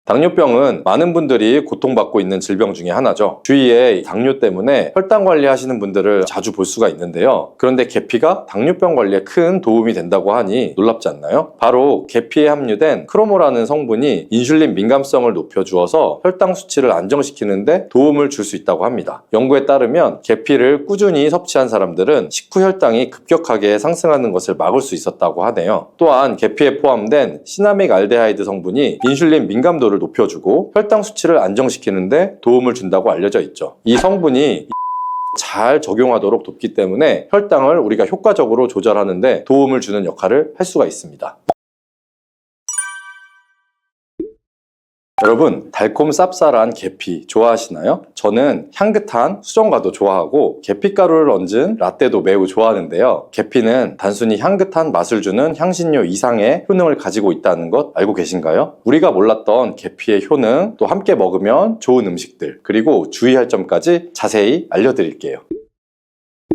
당뇨병은 많은 분들이 고통받고 있는 질병 중에 하나죠. 주위에 당뇨 때문에 혈당 관리하시는 분들을 자주 볼 수가 있는데요. 그런데 계피가 당뇨병 관리에 큰 도움이 된다고 하니 놀랍지 않나요? 바로 계피에 함유된 크로모라는 성분이 인슐린 민감성을 높여주어서 혈당 수치를 안정시키는데 도움을 줄 수 있다고 합니다. 연구에 따르면 계피를 꾸준히 섭취한 사람들은 식후 혈당이 급격하게 상승하는 것을 막을 수 있었다고 하네요. 또한 계피에 포함된 시나믹 알데하이드 성분이 인슐린 민감도를 높여주고 혈당 수치를 안정시키는데 도움을 준다고 알려져 있죠. 이 성분이 잘 적용하도록 돕기 때문에 혈당을 우리가 효과적으로 조절하는데 도움을 주는 역할을 할 수가 있습니다. 여러분, 달콤 쌉쌀한 계피 좋아하시나요? 저는 향긋한 수정과도 좋아하고 계피가루를 얹은 라떼도 매우 좋아하는데요. 계피는 단순히 향긋한 맛을 주는 향신료 이상의 효능을 가지고 있다는 것 알고 계신가요? 우리가 몰랐던 계피의 효능, 또 함께 먹으면 좋은 음식들, 그리고 주의할 점까지 자세히 알려드릴게요.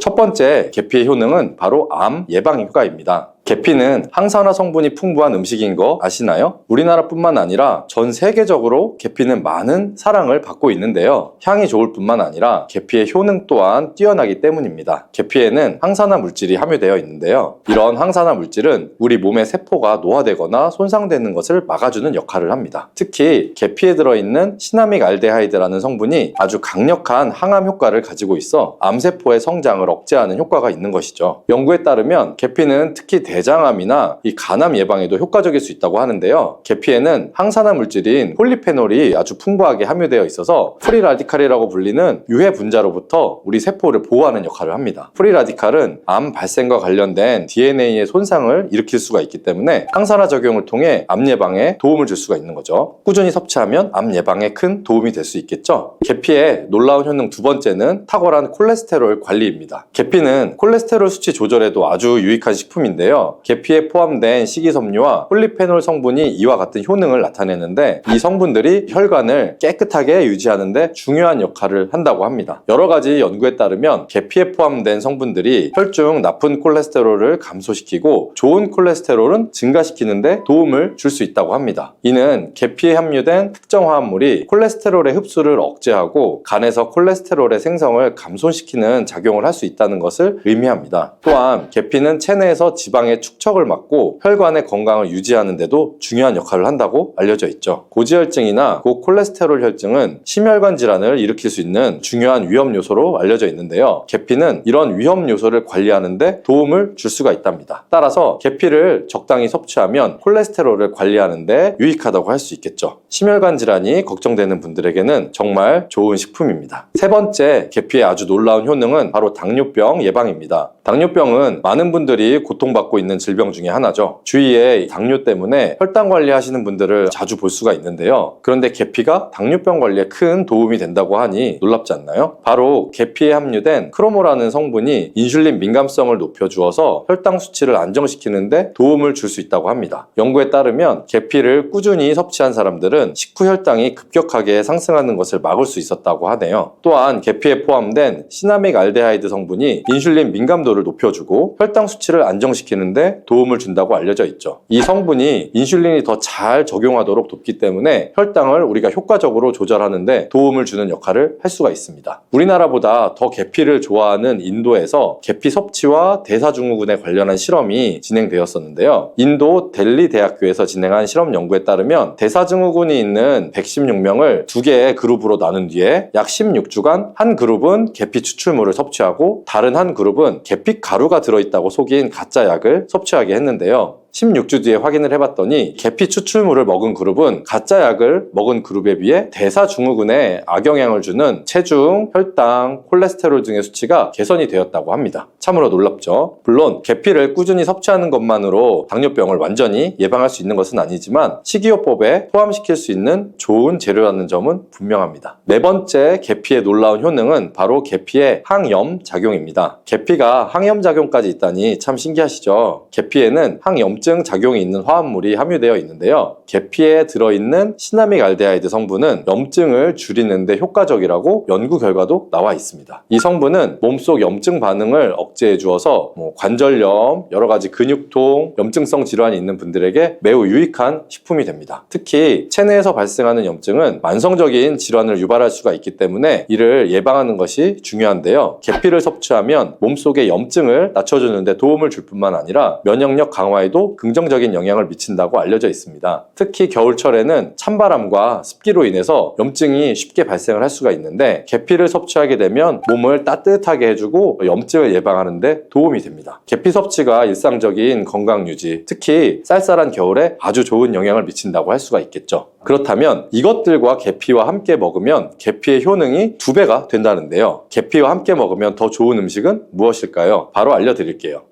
첫 번째 계피의 효능은 바로 암 예방 효과입니다. 계피는 항산화 성분이 풍부한 음식인 거 아시나요? 우리나라뿐만 아니라 전 세계적으로 계피는 많은 사랑을 받고 있는데요. 향이 좋을 뿐만 아니라 계피의 효능 또한 뛰어나기 때문입니다. 계피에는 항산화 물질이 함유되어 있는데요. 이런 항산화 물질은 우리 몸의 세포가 노화되거나 손상되는 것을 막아주는 역할을 합니다. 특히 계피에 들어있는 시나믹 알데하이드라는 성분이 아주 강력한 항암 효과를 가지고 있어 암세포의 성장을 억제하는 효과가 있는 것이죠. 연구에 따르면 계피는 특히 대장암이나 이 간암 예방에도 효과적일 수 있다고 하는데요. 계피에는 항산화 물질인 폴리페놀이 아주 풍부하게 함유되어 있어서 프리라디칼이라고 불리는 유해 분자로부터 우리 세포를 보호하는 역할을 합니다. 프리라디칼은 암 발생과 관련된 DNA의 손상을 일으킬 수가 있기 때문에 항산화 작용을 통해 암 예방에 도움을 줄 수가 있는 거죠. 꾸준히 섭취하면 암 예방에 큰 도움이 될 수 있겠죠. 계피의 놀라운 효능 두 번째는 탁월한 콜레스테롤 관리입니다. 계피는 콜레스테롤 수치 조절에도 아주 유익한 식품인데요. 계피에 포함된 식이섬유와 폴리페놀 성분이 이와 같은 효능을 나타내는데 이 성분들이 혈관을 깨끗하게 유지하는데 중요한 역할을 한다고 합니다. 여러 가지 연구에 따르면 계피에 포함된 성분들이 혈중 나쁜 콜레스테롤을 감소시키고 좋은 콜레스테롤은 증가시키는데 도움을 줄 수 있다고 합니다. 이는 계피에 함유된 특정 화합물이 콜레스테롤의 흡수를 억제하고 간에서 콜레스테롤의 생성을 감소시키는 작용을 할 수 있다는 것을 의미합니다. 또한 계피는 체내에서 지방의 축척을 막고 혈관의 건강을 유지하는 데도 중요한 역할을 한다고 알려져 있죠. 고지혈증이나 고콜레스테롤 혈증은 심혈관 질환을 일으킬 수 있는 중요한 위험 요소로 알려져 있는데요. 계피는 이런 위험 요소를 관리하는 데 도움을 줄 수가 있답니다. 따라서 계피를 적당히 섭취하면 콜레스테롤을 관리하는 데 유익하다고 할 수 있겠죠. 심혈관 질환이 걱정되는 분들에게는 정말 좋은 식품입니다. 세 번째 계피의 아주 놀라운 효능은 바로 당뇨병 예방입니다. 당뇨병은 많은 분들이 고통받고 있는 질병 중에 하나죠. 주위에 당뇨 때문에 혈당 관리하시는 분들을 자주 볼 수가 있는데요. 그런데 계피가 당뇨병 관리에 큰 도움이 된다고 하니 놀랍지 않나요? 바로 계피에 함유된 크로모라는 성분이 인슐린 민감성을 높여주어서 혈당 수치를 안정시키는데 도움을 줄 수 있다고 합니다. 연구에 따르면 계피를 꾸준히 섭취한 사람들은 식후 혈당이 급격하게 상승하는 것을 막을 수 있었다고 하네요. 또한 계피에 포함된 시나믹 알데하이드 성분이 인슐린 민감도를 높여주고 혈당 수치를 안정시키는데 도움을 준다고 알려져 있죠. 이 성분이 인슐린이 더 잘 적용하도록 돕기 때문에 혈당을 우리가 효과적으로 조절하는데 도움을 주는 역할을 할 수가 있습니다. 우리나라보다 더 계피를 좋아하는 인도에서 계피 섭취와 대사증후군에 관련한 실험이 진행되었었는데요. 인도 델리 대학교에서 진행한 실험 연구에 따르면 대사증후군이 있는 116명을 두 개의 그룹으로 나눈 뒤에 약 16주간 한 그룹은 계피 추출물을 섭취하고 다른 한 그룹은 계피 가루가 들어있다고 속인 가짜 약을 섭취하게 했는데요. 16주 뒤에 확인을 해봤더니 계피 추출물을 먹은 그룹은 가짜 약을 먹은 그룹에 비해 대사증후군에 악영향을 주는 체중, 혈당, 콜레스테롤 등의 수치가 개선이 되었다고 합니다. 참으로 놀랍죠. 물론 계피를 꾸준히 섭취하는 것만으로 당뇨병을 완전히 예방할 수 있는 것은 아니지만 식이요법에 포함시킬 수 있는 좋은 재료라는 점은 분명합니다. 네 번째 계피의 놀라운 효능은 바로 계피의 항염 작용입니다. 계피가 항염 작용까지 있다니 참 신기하시죠. 계피에는 항염증 염증 작용이 있는 화합물이 함유되어 있는데요. 계피에 들어있는 시나믹 알데하이드 성분은 염증을 줄이는데 효과적이라고 연구 결과도 나와 있습니다. 이 성분은 몸속 염증 반응을 억제해 주어서 관절염, 여러 가지 근육통, 염증성 질환이 있는 분들에게 매우 유익한 식품이 됩니다. 특히 체내에서 발생하는 염증은 만성적인 질환을 유발할 수가 있기 때문에 이를 예방하는 것이 중요한데요. 계피를 섭취하면 몸속의 염증을 낮춰주는 데 도움을 줄 뿐만 아니라 면역력 강화에도 긍정적인 영향을 미친다고 알려져 있습니다. 특히 겨울철에는 찬바람과 습기로 인해서 염증이 쉽게 발생을 할 수가 있는데 계피를 섭취하게 되면 몸을 따뜻하게 해주고 염증을 예방하는 데 도움이 됩니다. 계피 섭취가 일상적인 건강 유지, 특히 쌀쌀한 겨울에 아주 좋은 영향을 미친다고 할 수가 있겠죠. 그렇다면 이것들과 계피와 함께 먹으면 계피의 효능이 2배가 된다는데요. 계피와 함께 먹으면 더 좋은 음식은 무엇일까요? 바로 알려드릴게요.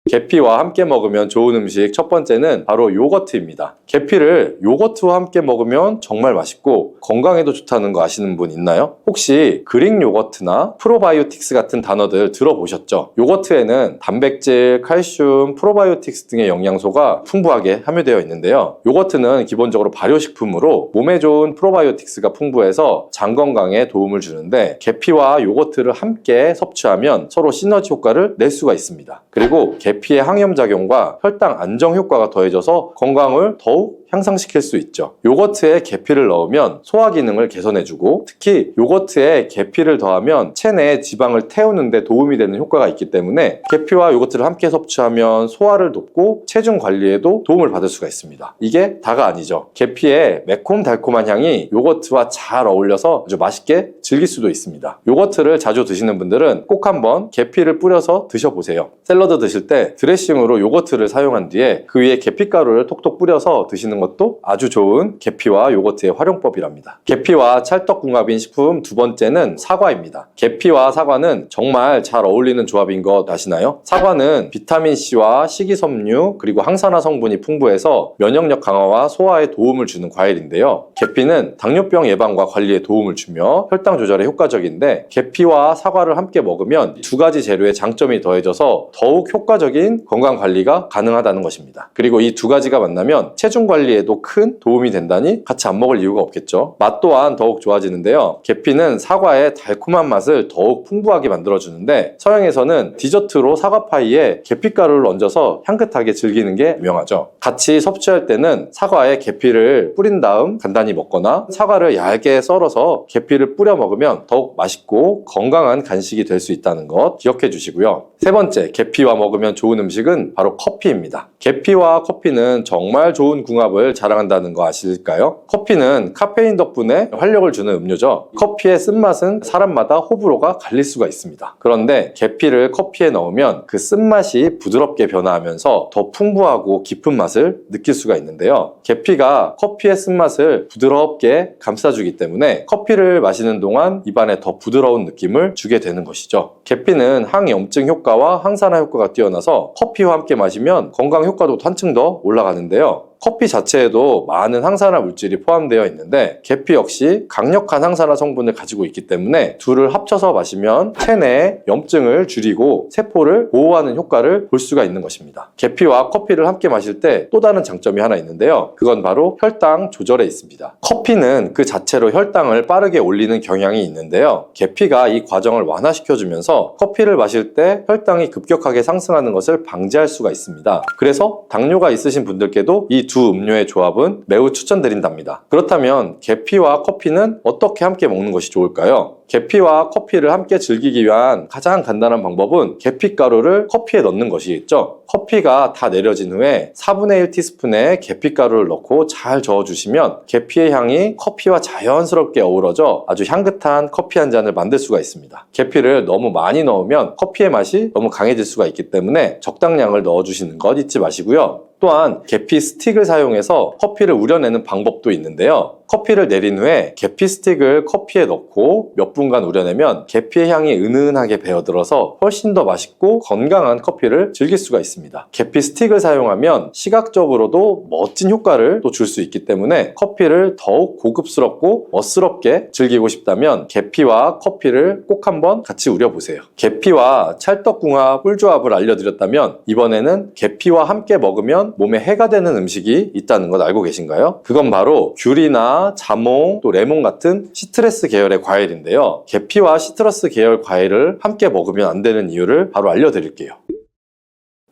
계피와 함께 먹으면 좋은 음식 첫 번째는 바로 요거트입니다. 계피를 요거트와 함께 먹으면 정말 맛있고 건강에도 좋다는 거 아시는 분 있나요? 혹시 그릭 요거트나 프로바이오틱스 같은 단어들 들어보셨죠? 요거트에는 단백질, 칼슘, 프로바이오틱스 등의 영양소가 풍부하게 함유되어 있는데요. 요거트는 기본적으로 발효식품으로 몸에 좋은 프로바이오틱스가 풍부해서 장 건강에 도움을 주는데 계피와 요거트를 함께 섭취하면 서로 시너지 효과를 낼 수가 있습니다. 그리고 계피의 항염작용과 혈당 안정 효과가 더해져서 건강을 더욱 향상시킬 수 있죠. 요거트에 계피를 넣으면 소화 기능을 개선해주고 특히 요거트에 계피를 더하면 체내에 지방을 태우는 데 도움이 되는 효과가 있기 때문에 계피와 요거트를 함께 섭취하면 소화를 돕고 체중 관리에도 도움을 받을 수가 있습니다. 이게 다가 아니죠. 계피의 매콤달콤한 향이 요거트와 잘 어울려서 아주 맛있게 즐길 수도 있습니다. 요거트를 자주 드시는 분들은 꼭 한번 계피를 뿌려서 드셔보세요. 샐러드 드실 때 드레싱으로 요거트를 사용한 뒤에 그 위에 계피가루를 톡톡 뿌려서 드시는 것도 아주 좋은 계피와 요거트의 활용법이랍니다. 계피와 찰떡궁합인 식품 두 번째는 사과입니다. 계피와 사과는 정말 잘 어울리는 조합인 것 아시나요? 사과는 비타민C와 식이섬유 그리고 항산화 성분이 풍부해서 면역력 강화와 소화에 도움을 주는 과일인데요. 계피는 당뇨병 예방과 관리에 도움을 주며 혈당 조절에 효과적인데 계피와 사과를 함께 먹으면 두 가지 재료의 장점이 더해져서 더욱 효과적인 건강 관리가 가능하다는 것입니다. 그리고 이 두 가지가 만나면 체중 관리에도 큰 도움이 된다니 같이 안 먹을 이유가 없겠죠. 맛 또한 더욱 좋아지는데요. 계피는 사과의 달콤한 맛을 더욱 풍부하게 만들어주는데 서양에서는 디저트로 사과파이에 계피가루를 얹어서 향긋하게 즐기는 게 유명하죠. 같이 섭취할 때는 사과에 계피를 뿌린 다음 간단히 먹거나 사과를 얇게 썰어서 계피를 뿌려 먹으면 더욱 맛있고 건강한 간식이 될 수 있다는 것 기억해 주시고요. 세 번째, 계피와 먹으면 좋은 음식은 바로 커피입니다. 계피와 커피는 정말 좋은 궁합을 자랑한다는 거 아실까요? 커피는 카페인 덕분에 활력을 주는 음료죠. 커피의 쓴맛은 사람마다 호불호가 갈릴 수가 있습니다. 그런데 계피를 커피에 넣으면 그 쓴맛이 부드럽게 변화하면서 더 풍부하고 깊은 맛을 느낄 수가 있는데요. 계피가 커피의 쓴맛을 부드럽게 감싸주기 때문에 커피를 마시는 동안 입안에 더 부드러운 느낌을 주게 되는 것이죠. 계피는 항염증 효과와 항산화 효과가 뛰어나서 커피와 함께 마시면 건강 효과도 한층 더 올라가는데요. 커피 자체에도 많은 항산화 물질이 포함되어 있는데 계피 역시 강력한 항산화 성분을 가지고 있기 때문에 둘을 합쳐서 마시면 체내의 염증을 줄이고 세포를 보호하는 효과를 볼 수가 있는 것입니다. 계피와 커피를 함께 마실 때 또 다른 장점이 하나 있는데요. 그건 바로 혈당 조절에 있습니다. 커피는 그 자체로 혈당을 빠르게 올리는 경향이 있는데요. 계피가 이 과정을 완화시켜주면서 커피를 마실 때 혈당이 급격하게 상승하는 것을 방지할 수가 있습니다. 그래서 당뇨가 있으신 분들께도 이 두 음료의 조합은 매우 추천드린답니다. 그렇다면 계피와 커피는 어떻게 함께 먹는 것이 좋을까요? 계피와 커피를 함께 즐기기 위한 가장 간단한 방법은 계피가루를 커피에 넣는 것이겠죠. 커피가 다 내려진 후에 4분의 1 티스푼의 계피가루를 넣고 잘 저어주시면 계피의 향이 커피와 자연스럽게 어우러져 아주 향긋한 커피 한 잔을 만들 수가 있습니다. 계피를 너무 많이 넣으면 커피의 맛이 너무 강해질 수가 있기 때문에 적당량을 넣어주시는 것 잊지 마시고요. 또한 계피 스틱을 사용해서 커피를 우려내는 방법도 있는데요. 커피를 내린 후에 계피 스틱을 커피에 넣고 몇 분간 우려내면 계피의 향이 은은하게 배어들어서 훨씬 더 맛있고 건강한 커피를 즐길 수가 있습니다. 계피 스틱을 사용하면 시각적으로도 멋진 효과를 또 줄 수 있기 때문에 커피를 더욱 고급스럽고 멋스럽게 즐기고 싶다면 계피와 커피를 꼭 한번 같이 우려보세요. 계피와 찰떡궁합 꿀조합을 알려드렸다면 이번에는 계피와 함께 먹으면 몸에 해가 되는 음식이 있다는 것 알고 계신가요? 그건 바로 귤이나 자몽, 또 레몬 같은 시트러스 계열의 과일인데요. 계피와 시트러스 계열 과일을 함께 먹으면 안 되는 이유를 바로 알려드릴게요.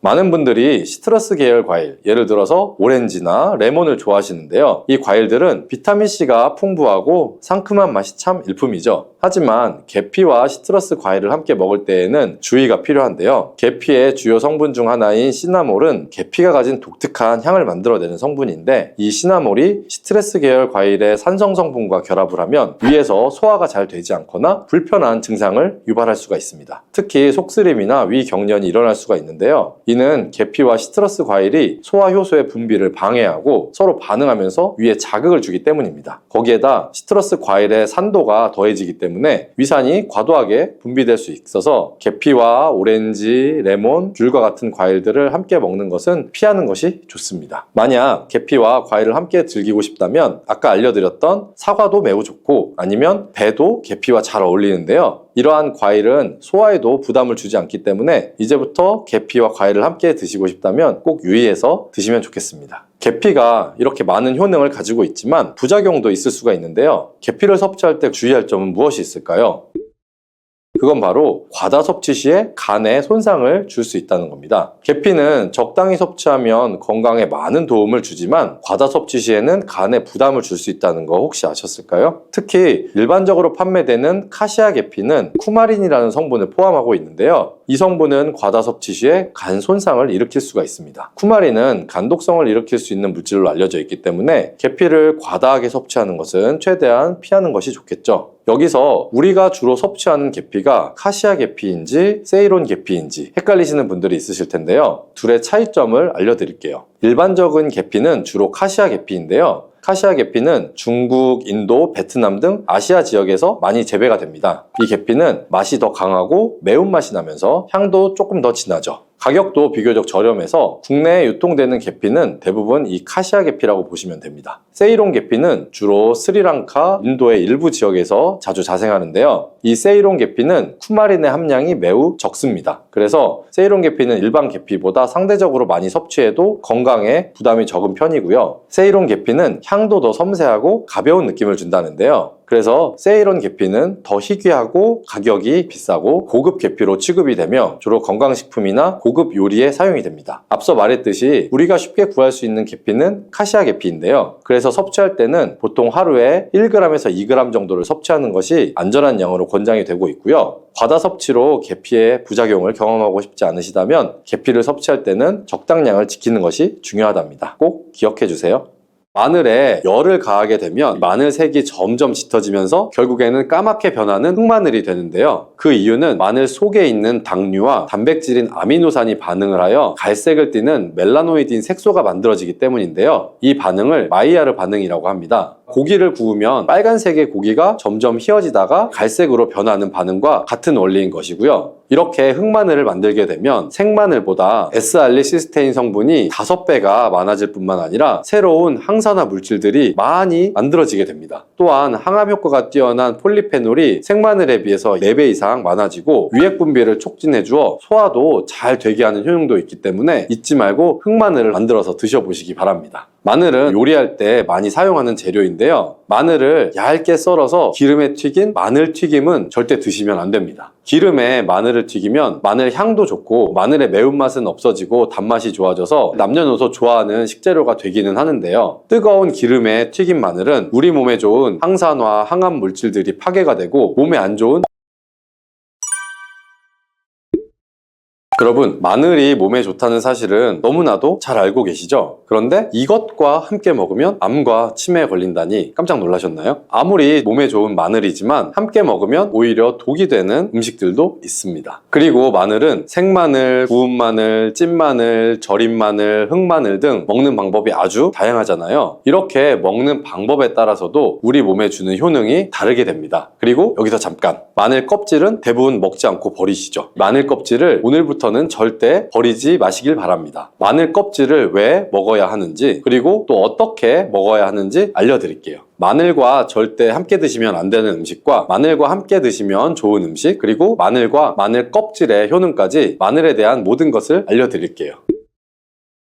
많은 분들이 시트러스 계열 과일, 예를 들어서 오렌지나 레몬을 좋아하시는데요. 이 과일들은 비타민C가 풍부하고 상큼한 맛이 참 일품이죠. 하지만 계피와 시트러스 과일을 함께 먹을 때에는 주의가 필요한데요. 계피의 주요 성분 중 하나인 시나몰은 계피가 가진 독특한 향을 만들어내는 성분인데 이 시나몰이 시트러스 계열 과일의 산성 성분과 결합을 하면 위에서 소화가 잘 되지 않거나 불편한 증상을 유발할 수가 있습니다. 특히 속쓰림이나 위 경련이 일어날 수가 있는데요. 이는 계피와 시트러스 과일이 소화 효소의 분비를 방해하고 서로 반응하면서 위에 자극을 주기 때문입니다. 거기에다 시트러스 과일의 산도가 더해지기 때문에 위산이 과도하게 분비될 수 있어서 계피와 오렌지, 레몬, 귤과 같은 과일들을 함께 먹는 것은 피하는 것이 좋습니다. 만약 계피와 과일을 함께 즐기고 싶다면 아까 알려드렸던 사과도 매우 좋고 아니면 배도 계피와 잘 어울리는데요. 이러한 과일은 소화에도 부담을 주지 않기 때문에 이제부터 계피와 과일을 함께 드시고 싶다면 꼭 유의해서 드시면 좋겠습니다. 계피가 이렇게 많은 효능을 가지고 있지만 부작용도 있을 수가 있는데요. 계피를 섭취할 때 주의할 점은 무엇이 있을까요? 그건 바로 과다 섭취 시에 간에 손상을 줄 수 있다는 겁니다. 계피는 적당히 섭취하면 건강에 많은 도움을 주지만 과다 섭취 시에는 간에 부담을 줄 수 있다는 거 혹시 아셨을까요? 특히 일반적으로 판매되는 카시아 계피는 쿠마린이라는 성분을 포함하고 있는데요. 이 성분은 과다 섭취 시에 간 손상을 일으킬 수가 있습니다. 쿠마린은 간독성을 일으킬 수 있는 물질로 알려져 있기 때문에 계피를 과다하게 섭취하는 것은 최대한 피하는 것이 좋겠죠. 여기서 우리가 주로 섭취하는 계피가 카시아 계피인지 세이론 계피인지 헷갈리시는 분들이 있으실 텐데요. 둘의 차이점을 알려드릴게요. 일반적인 계피는 주로 카시아 계피인데요. 카시아 계피는 중국, 인도, 베트남 등 아시아 지역에서 많이 재배가 됩니다. 이 계피는 맛이 더 강하고 매운맛이 나면서 향도 조금 더 진하죠. 가격도 비교적 저렴해서 국내에 유통되는 계피는 대부분 이 카시아 계피라고 보시면 됩니다. 세이론 계피는 주로 스리랑카, 인도의 일부 지역에서 자주 자생하는데요. 이 세이론 계피는 쿠마린의 함량이 매우 적습니다. 그래서 세이론 계피는 일반 계피보다 상대적으로 많이 섭취해도 건강에 부담이 적은 편이고요. 세이론 계피는 향도 더 섬세하고 가벼운 느낌을 준다는데요. 그래서 세이론 계피는 더 희귀하고 가격이 비싸고 고급 계피로 취급이 되며 주로 건강식품이나 고급 요리에 사용이 됩니다. 앞서 말했듯이 우리가 쉽게 구할 수 있는 계피는 카시아 계피인데요. 그래서 섭취할 때는 보통 하루에 1g에서 2g 정도를 섭취하는 것이 안전한 양으로 권장이 되고 있고요. 과다 섭취로 계피의 부작용을 경험하고 싶지 않으시다면 계피를 섭취할 때는 적당량을 지키는 것이 중요하답니다. 꼭 기억해 주세요. 마늘에 열을 가하게 되면 마늘 색이 점점 짙어지면서 결국에는 까맣게 변하는 흑마늘이 되는데요. 그 이유는 마늘 속에 있는 당류와 단백질인 아미노산이 반응을 하여 갈색을 띠는 멜라노이드인 색소가 만들어지기 때문인데요. 이 반응을 마이야르 반응이라고 합니다. 고기를 구우면 빨간색의 고기가 점점 휘어지다가 갈색으로 변하는 반응과 같은 원리인 것이고요. 이렇게 흑마늘을 만들게 되면 생마늘보다 S알리시스테인 성분이 5배가 많아질 뿐만 아니라 새로운 항산화 물질들이 많이 만들어지게 됩니다. 또한 항암 효과가 뛰어난 폴리페놀이 생마늘에 비해서 4배 이상 많아지고 유액 분비를 촉진해주어 소화도 잘 되게 하는 효능도 있기 때문에 잊지 말고 흑마늘을 만들어서 드셔보시기 바랍니다. 마늘은 요리할 때 많이 사용하는 재료인데요. 마늘을 얇게 썰어서 기름에 튀긴 마늘 튀김은 절대 드시면 안 됩니다. 기름에 마늘을 튀기면 마늘 향도 좋고 마늘의 매운맛은 없어지고 단맛이 좋아져서 남녀노소 좋아하는 식재료가 되기는 하는데요. 뜨거운 기름에 튀긴 마늘은 우리 몸에 좋은 항산화, 항암 물질들이 파괴가 되고 몸에 안 좋은 여러분, 마늘이 몸에 좋다는 사실은 너무나도 잘 알고 계시죠? 그런데 이것과 함께 먹으면 암과 치매에 걸린다니 깜짝 놀라셨나요? 아무리 몸에 좋은 마늘이지만 함께 먹으면 오히려 독이 되는 음식들도 있습니다. 그리고 마늘은 생마늘, 구운 마늘, 찐 마늘, 절인 마늘, 흑마늘 등 먹는 방법이 아주 다양하잖아요. 이렇게 먹는 방법에 따라서도 우리 몸에 주는 효능이 다르게 됩니다. 그리고 여기서 잠깐, 마늘 껍질은 대부분 먹지 않고 버리시죠. 마늘 껍질을 오늘부터는 절대 버리지 마시길 바랍니다. 마늘 껍질을 왜 먹어야 하는지, 그리고 또 어떻게 먹어야 하는지 알려드릴게요. 마늘과 절대 함께 드시면 안 되는 음식과 마늘과 함께 드시면 좋은 음식, 그리고 마늘과 마늘 껍질의 효능까지 마늘에 대한 모든 것을 알려드릴게요.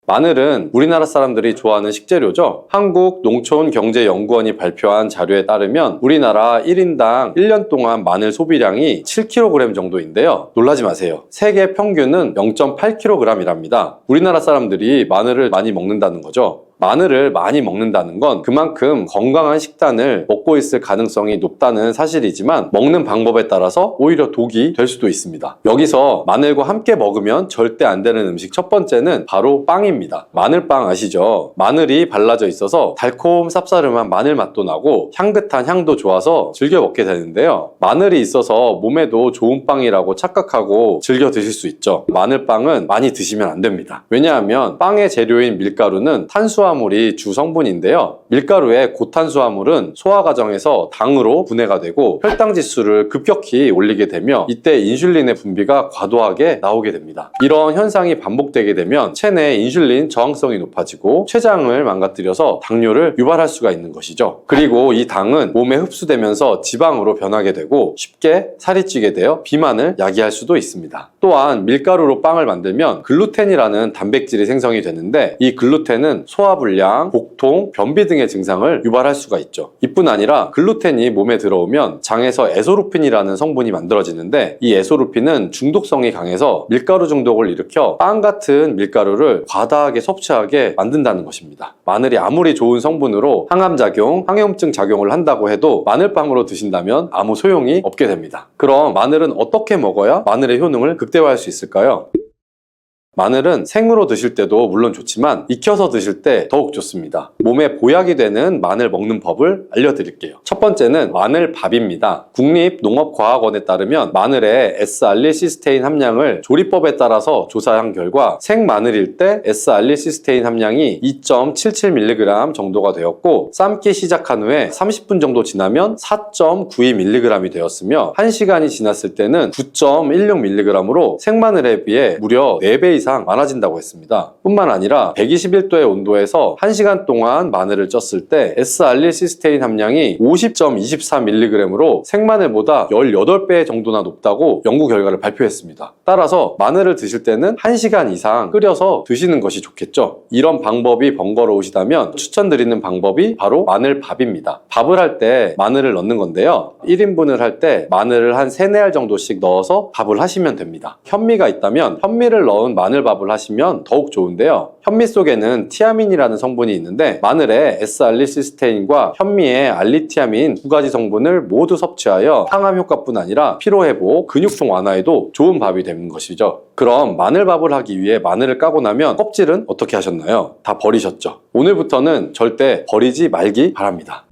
마늘은 우리나라 사람들이 좋아하는 식재료죠. 한국농촌경제연구원이 발표한 자료에 따르면 우리나라 1인당 1년 동안 마늘 소비량이 7kg 정도인데요. 놀라지 마세요. 세계 평균은 0.8kg이랍니다. 우리나라 사람들이 마늘을 많이 먹는다는 거죠. 마늘을 많이 먹는다는 건 그만큼 건강한 식단을 먹고 있을 가능성이 높다는 사실이지만 먹는 방법에 따라서 오히려 독이 될 수도 있습니다. 여기서 마늘과 함께 먹으면 절대 안 되는 음식 첫 번째는 바로 빵입니다. 마늘빵 아시죠? 마늘이 발라져 있어서 달콤 쌉싸름한 마늘 맛도 나고 향긋한 향도 좋아서 즐겨 먹게 되는데요. 마늘이 있어서 몸에도 좋은 빵이라고 착각하고 즐겨 드실 수 있죠. 마늘빵은 많이 드시면 안 됩니다. 왜냐하면 빵의 재료인 밀가루는 탄수화물이 주 성분인데요. 밀가루의 고탄수화물은 소화 과정에서 당으로 분해가 되고 혈당 지수를 급격히 올리게 되며 이때 인슐린의 분비가 과도하게 나오게 됩니다. 이런 현상이 반복되게 되면 체내 인슐린 저항성이 높아지고 췌장을 망가뜨려서 당뇨를 유발할 수가 있는 것이죠. 그리고 이 당은 몸에 흡수되면서 지방으로 변하게 되고 쉽게 살이 찌게 되어 비만을 야기할 수도 있습니다. 또한 밀가루로 빵을 만들면 글루텐이라는 단백질이 생성이 되는데 이 글루텐은 소화불량, 복통, 변비 등의 증상을 유발할 수가 있죠. 이뿐 아니라 글루텐이 몸에 들어오면 장에서 에소루핀이라는 성분이 만들어지는데 이 에소루핀은 중독성이 강해서 밀가루 중독을 일으켜 빵 같은 밀가루를 과다하게 섭취하게 만든다는 것입니다. 마늘이 아무리 좋은 성분으로 항암작용, 항염증 작용을 한다고 해도 마늘빵으로 드신다면 아무 소용이 없게 됩니다. 그럼 마늘은 어떻게 먹어야 마늘의 효능을 극대화할 수 있을까요? 마늘은 생으로 드실 때도 물론 좋지만 익혀서 드실 때 더욱 좋습니다. 몸에 보약이 되는 마늘 먹는 법을 알려드릴게요. 첫 번째는 마늘밥입니다. 국립농업과학원에 따르면 마늘의 S알릴시스테인 함량을 조리법에 따라서 조사한 결과 생마늘일 때 S알릴시스테인 함량이 2.77mg 정도가 되었고 삶기 시작한 후에 30분 정도 지나면 4.92mg이 되었으며 1시간이 지났을 때는 9.16mg으로 생마늘에 비해 무려 4배 이상 많아진다고 했습니다. 뿐만 아니라 121도의 온도에서 1시간 동안 마늘을 쪘을 때 S알릴시스테인 함량이 50.24mg으로 생마늘보다 18배 정도나 높다고 연구 결과를 발표했습니다. 따라서 마늘을 드실 때는 1시간 이상 끓여서 드시는 것이 좋겠죠. 이런 방법이 번거로우시다면 추천드리는 방법이 바로 마늘밥입니다. 밥을 할 때 마늘을 넣는 건데요. 1인분을 할 때 마늘을 한 3, 4알 정도씩 넣어서 밥을 하시면 됩니다. 현미가 있다면 현미를 넣은 마늘밥을 하시면 더욱 좋은데요. 현미 속에는 티아민이라는 성분이 있는데 마늘의 S알릴시스테인과 현미의 알리티아민 두 가지 성분을 모두 섭취하여 항암 효과뿐 아니라 피로회복, 근육통 완화에도 좋은 밥이 되는 것이죠. 그럼 마늘밥을 하기 위해 마늘을 까고 나면 껍질은 어떻게 하셨나요? 다 버리셨죠? 오늘부터는 절대 버리지 말기 바랍니다.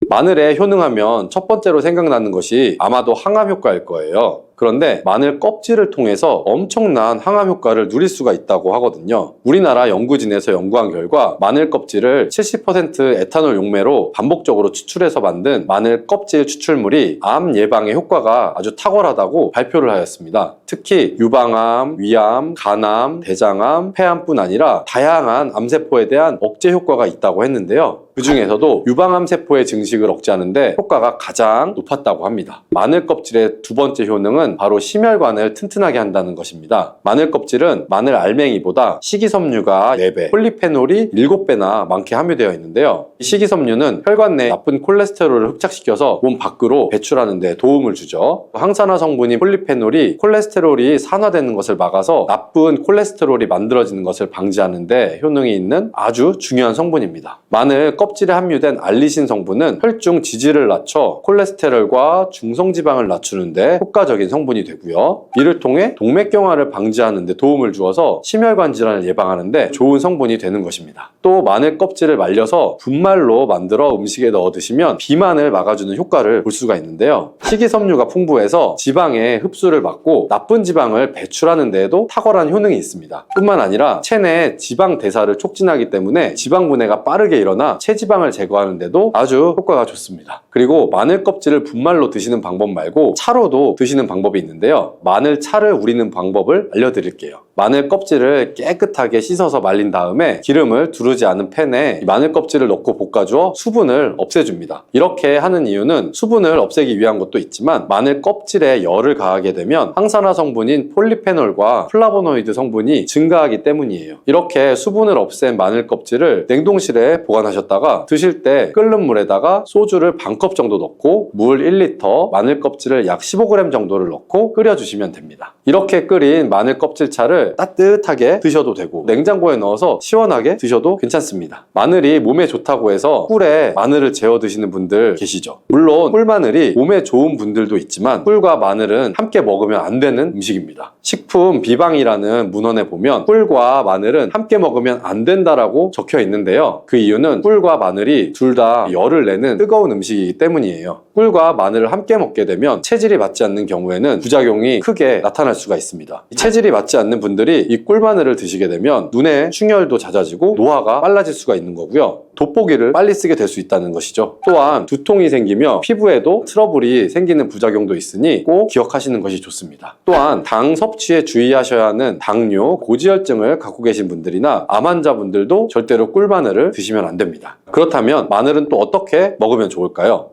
마늘에 효능하면 첫 번째로 생각나는 것이 아마도 항암 효과일 거예요. 그런데 마늘 껍질을 통해서 엄청난 항암 효과를 누릴 수가 있다고 하거든요. 우리나라 연구진에서 연구한 결과 마늘 껍질을 70% 에탄올 용매로 반복적으로 추출해서 만든 마늘 껍질 추출물이 암 예방에 효과가 아주 탁월하다고 발표를 하였습니다. 특히 유방암, 위암, 간암, 대장암, 폐암뿐 아니라 다양한 암세포에 대한 억제 효과가 있다고 했는데요. 그 중에서도 유방암 세포의 증식을 억제하는데 효과가 가장 높았다고 합니다. 마늘 껍질의 두 번째 효능은 바로 심혈관을 튼튼하게 한다는 것입니다. 마늘 껍질은 마늘 알맹이보다 식이섬유가 4배, 폴리페놀이 7배나 많게 함유되어 있는데요. 이 식이섬유는 혈관 내 나쁜 콜레스테롤을 흡착시켜서 몸 밖으로 배출하는 데 도움을 주죠. 항산화 성분인 폴리페놀이 콜레스테롤이 산화되는 것을 막아서 나쁜 콜레스테롤이 만들어지는 것을 방지하는 데 효능이 있는 아주 중요한 성분입니다. 마늘 껍질에 함유된 알리신 성분은 혈중 지지를 낮춰 콜레스테롤과 중성지방을 낮추는 데 효과적인 성분이 되고요. 이를 통해 동맥경화를 방지하는 데 도움을 주어서 심혈관 질환을 예방하는 데 좋은 성분이 되는 것입니다. 또 마늘 껍질을 말려서 분말로 만들어 음식에 넣어 드시면 비만을 막아주는 효과를 볼 수가 있는데요. 식이섬유가 풍부해서 지방의 흡수를 막고 나쁜 지방을 배출하는 데에도 탁월한 효능이 있습니다. 뿐만 아니라 체내 지방 대사를 촉진하기 때문에 지방 분해가 빠르게 일어나 체지방을 제거하는 데도 아주 효과가 좋습니다. 그리고 마늘 껍질을 분말로 드시는 방법 말고 차로도 드시는 방법이 있는데요. 마늘 차를 우리는 방법을 알려드릴게요. 마늘 껍질을 깨끗하게 씻어서 말린 다음에 기름을 두르지 않은 팬에 마늘 껍질을 넣고 볶아주어 수분을 없애줍니다. 이렇게 하는 이유는 수분을 없애기 위한 것도 있지만 마늘 껍질에 열을 가하게 되면 항산화 성분인 폴리페놀과 플라보노이드 성분이 증가하기 때문이에요. 이렇게 수분을 없앤 마늘 껍질을 냉동실에 보관하셨다가 드실 때 끓는 물에다가 소주를 반컵 정도 넣고 물 1리터, 마늘 껍질을 약 15g 정도를 넣고 끓여주시면 됩니다. 이렇게 끓인 마늘 껍질 차를 따뜻하게 드셔도 되고 냉장고에 넣어서 시원하게 드셔도 괜찮습니다. 마늘이 몸에 좋다고 해서 꿀에 마늘을 재워 드시는 분들 계시죠? 물론 꿀마늘이 몸에 좋은 분들도 있지만 꿀과 마늘은 함께 먹으면 안 되는 음식입니다. 식품 비방이라는 문헌에 보면 꿀과 마늘은 함께 먹으면 안 된다라고 적혀 있는데요. 그 이유는 꿀과 마늘이 둘 다 열을 내는 뜨거운 음식이기 때문이에요. 꿀과 마늘을 함께 먹게 되면 체질이 맞지 않는 경우에는 부작용이 크게 나타날 수가 있습니다. 체질이 맞지 않는 분들이 이 꿀마늘을 드시게 되면 눈의 충혈도 잦아지고 노화가 빨라질 수가 있는 거고요. 돋보기를 빨리 쓰게 될 수 있다는 것이죠. 또한 두통이 생기며 피부에도 트러블이 생기는 부작용도 있으니 꼭 기억하시는 것이 좋습니다. 또한 당 섭취에 주의하셔야 하는 당뇨, 고지혈증을 갖고 계신 분들이나 암 환자분들도 절대로 꿀마늘을 드시면 안 됩니다. 그렇다면 마늘은 또 어떻게 먹으면 좋을까요?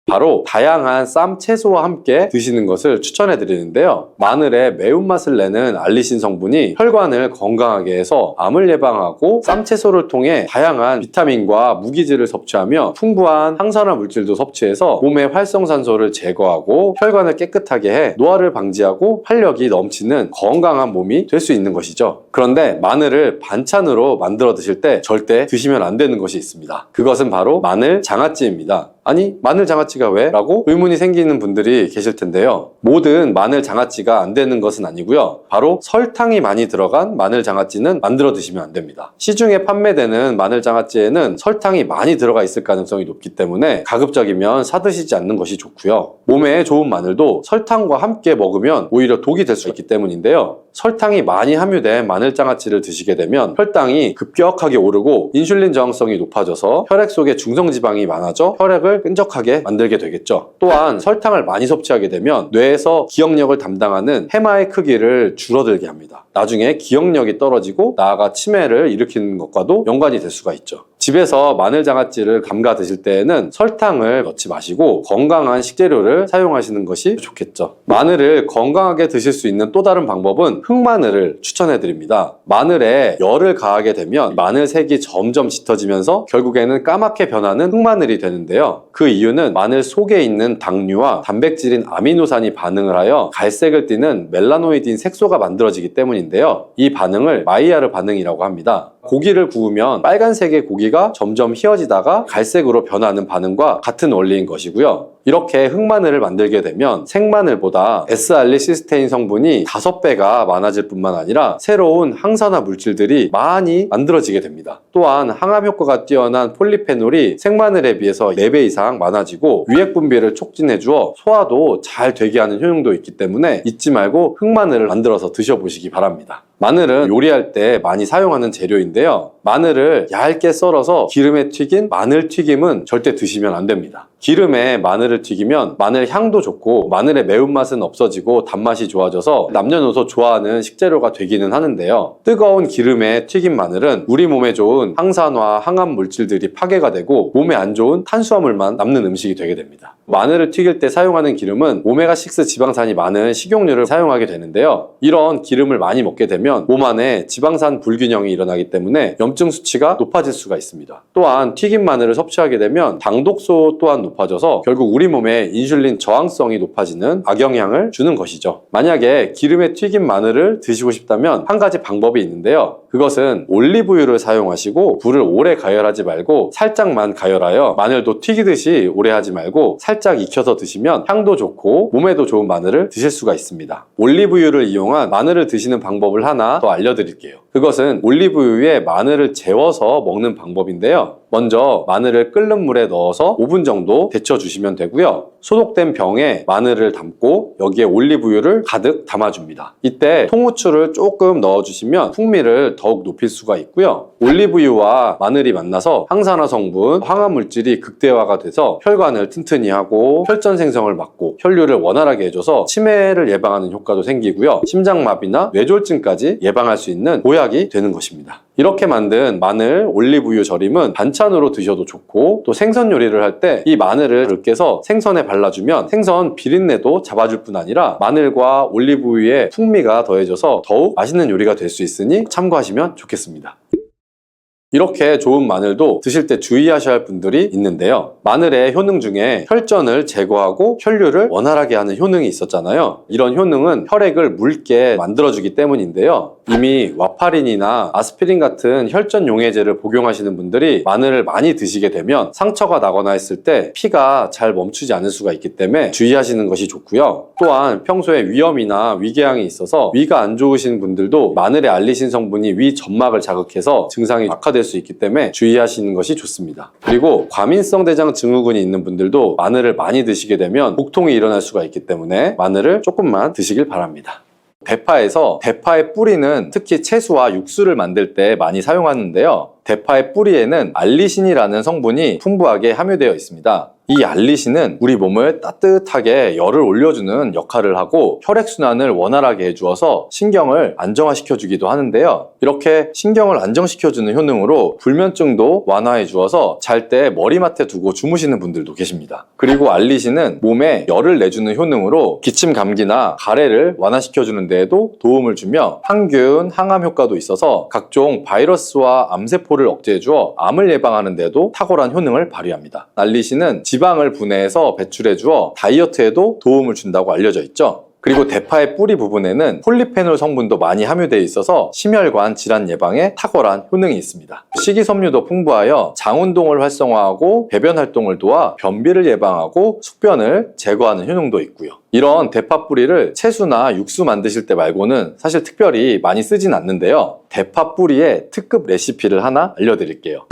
바로 다양한 쌈 채소와 함께 드시는 것을 추천해 드리는데요. 마늘의 매운맛을 내는 알리신 성분이 혈관을 건강하게 해서 암을 예방하고 쌈 채소를 통해 다양한 비타민과 무기질을 섭취하며 풍부한 항산화 물질도 섭취해서 몸의 활성산소를 제거하고 혈관을 깨끗하게 해 노화를 방지하고 활력이 넘치는 건강한 몸이 될 수 있는 것이죠. 그런데 마늘을 반찬으로 만들어 드실 때 절대 드시면 안 되는 것이 있습니다. 그것은 바로 마늘 장아찌입니다. 아니, 마늘 장아찌가 왜? 라고 의문이 생기는 분들이 계실 텐데요. 모든 마늘 장아찌가 안 되는 것은 아니고요. 바로 설탕이 많이 들어간 마늘 장아찌는 만들어 드시면 안 됩니다. 시중에 판매되는 마늘 장아찌에는 설탕이 많이 들어가 있을 가능성이 높기 때문에 가급적이면 사드시지 않는 것이 좋고요. 몸에 좋은 마늘도 설탕과 함께 먹으면 오히려 독이 될 수 있기 때문인데요. 설탕이 많이 함유된 마늘 장아찌를 드시게 되면 혈당이 급격하게 오르고 인슐린 저항성이 높아져서 혈액 속에 중성지방이 많아져 혈액을 끈적하게 만들게 되겠죠. 또한 설탕을 많이 섭취하게 되면 뇌에서 기억력을 담당하는 해마의 크기를 줄어들게 합니다. 나중에 기억력이 떨어지고 나아가 치매를 일으키는 것과도 연관이 될 수가 있죠. 집에서 마늘 장아찌를 담가 드실 때에는 설탕을 넣지 마시고 건강한 식재료를 사용하시는 것이 좋겠죠. 마늘을 건강하게 드실 수 있는 또 다른 방법은 흑마늘을 추천해 드립니다. 마늘에 열을 가하게 되면 마늘 색이 점점 짙어지면서 결국에는 까맣게 변하는 흑마늘이 되는데요. 그 이유는 마늘 속에 있는 당류와 단백질인 아미노산이 반응을 하여 갈색을 띠는 멜라노이드인 색소가 만들어지기 때문인데요. 이 반응을 마이야르 반응이라고 합니다. 고기를 구우면 빨간색의 고기가 점점 휘어지다가 갈색으로 변하는 반응과 같은 원리인 것이고요. 이렇게 흑마늘을 만들게 되면 생마늘보다 S알리시스테인 성분이 5배가 많아질 뿐만 아니라 새로운 항산화 물질들이 많이 만들어지게 됩니다. 또한 항암 효과가 뛰어난 폴리페놀이 생마늘에 비해서 4배 이상 많아지고 유액 분비를 촉진해 주어 소화도 잘 되게 하는 효능도 있기 때문에 잊지 말고 흑마늘을 만들어서 드셔보시기 바랍니다. 마늘은 요리할 때 많이 사용하는 재료인데요. 마늘을 얇게 썰어서 기름에 튀긴 마늘 튀김은 절대 드시면 안 됩니다. 기름에 마늘을 튀기면 마늘 향도 좋고 마늘의 매운맛은 없어지고 단맛이 좋아져서 남녀노소 좋아하는 식재료가 되기는 하는데요. 뜨거운 기름에 튀긴 마늘은 우리 몸에 좋은 항산화, 항암 물질들이 파괴가 되고 몸에 안 좋은 탄수화물만 남는 음식이 되게 됩니다. 마늘을 튀길 때 사용하는 기름은 오메가6 지방산이 많은 식용유를 사용하게 되는데요. 이런 기름을 많이 먹게 되면 몸 안에 지방산 불균형이 일어나기 때문에 염증 수치가 높아질 수가 있습니다. 또한 튀긴 마늘을 섭취하게 되면 당독소 또한 높아져서 결국 우리 몸에 인슐린 저항성이 높아지는 악영향을 주는 것이죠. 만약에 기름에 튀긴 마늘을 드시고 싶다면 한 가지 방법이 있는데요. 그것은 올리브유를 사용하시고 불을 오래 가열하지 말고 살짝만 가열하여 마늘도 튀기듯이 오래 하지 말고 살짝 익혀서 드시면 향도 좋고 몸에도 좋은 마늘을 드실 수가 있습니다. 올리브유를 이용한 마늘을 드시는 방법을 하나 더 알려드릴게요. 그것은 올리브유에 마늘을 재워서 먹는 방법인데요. 먼저 마늘을 끓는 물에 넣어서 5분 정도 데쳐주시면 되고요. 소독된 병에 마늘을 담고 여기에 올리브유를 가득 담아줍니다. 이때 통후추를 조금 넣어주시면 풍미를 더욱 높일 수가 있고요. 올리브유와 마늘이 만나서 항산화 성분, 황화물질이 극대화가 돼서 혈관을 튼튼히 하고 혈전 생성을 막고 혈류를 원활하게 해줘서 치매를 예방하는 효과도 생기고요. 심장마비나 뇌졸중까지 예방할 수 있는 보약이 되는 것입니다. 이렇게 만든 마늘 올리브유 절임은 반찬으로 드셔도 좋고 또 생선 요리를 할 때 이 마늘을 으깨서 생선에 발라주면 생선 비린내도 잡아줄 뿐 아니라 마늘과 올리브유의 풍미가 더해져서 더욱 맛있는 요리가 될 수 있으니 참고하시면 좋겠습니다. 이렇게 좋은 마늘도 드실 때 주의하셔야 할 분들이 있는데요. 마늘의 효능 중에 혈전을 제거하고 혈류를 원활하게 하는 효능이 있었잖아요. 이런 효능은 혈액을 묽게 만들어주기 때문인데요. 이미 와파린이나 아스피린 같은 혈전 용해제를 복용하시는 분들이 마늘을 많이 드시게 되면 상처가 나거나 했을 때 피가 잘 멈추지 않을 수가 있기 때문에 주의하시는 것이 좋고요. 또한 평소에 위염이나 위궤양이 있어서 위가 안 좋으신 분들도 마늘의 알리신 성분이 위 점막을 자극해서 증상이 악화될 수 있기 때문에 주의하시는 것이 좋습니다. 그리고 과민성 대장 증후군이 있는 분들도 마늘을 많이 드시게 되면 복통이 일어날 수가 있기 때문에 마늘을 조금만 드시길 바랍니다. 대파에서 대파의 뿌리는 특히 채소와 육수를 만들 때 많이 사용하는데요. 대파의 뿌리에는 알리신이라는 성분이 풍부하게 함유되어 있습니다. 이 알리신은 우리 몸을 따뜻하게 열을 올려주는 역할을 하고 혈액순환을 원활하게 해주어서 신경을 안정화시켜주기도 하는데요. 이렇게 신경을 안정시켜주는 효능으로 불면증도 완화해 주어서 잘 때 머리맡에 두고 주무시는 분들도 계십니다. 그리고 알리신은 몸에 열을 내주는 효능으로 기침 감기나 가래를 완화시켜주는 데에도 도움을 주며 항균, 항암 효과도 있어서 각종 바이러스와 암세포를 억제해 주어 암을 예방하는 데도 탁월한 효능을 발휘합니다. 알리신은 지방을 분해해서 배출해 주어 다이어트에도 도움을 준다고 알려져 있죠. 그리고 대파의 뿌리 부분에는 폴리페놀 성분도 많이 함유되어 있어서 심혈관 질환 예방에 탁월한 효능이 있습니다. 식이섬유도 풍부하여 장운동을 활성화하고 배변 활동을 도와 변비를 예방하고 숙변을 제거하는 효능도 있고요. 이런 대파 뿌리를 채소나 육수 만드실 때 말고는 사실 특별히 많이 쓰진 않는데요. 대파 뿌리의 특급 레시피를 하나 알려드릴게요.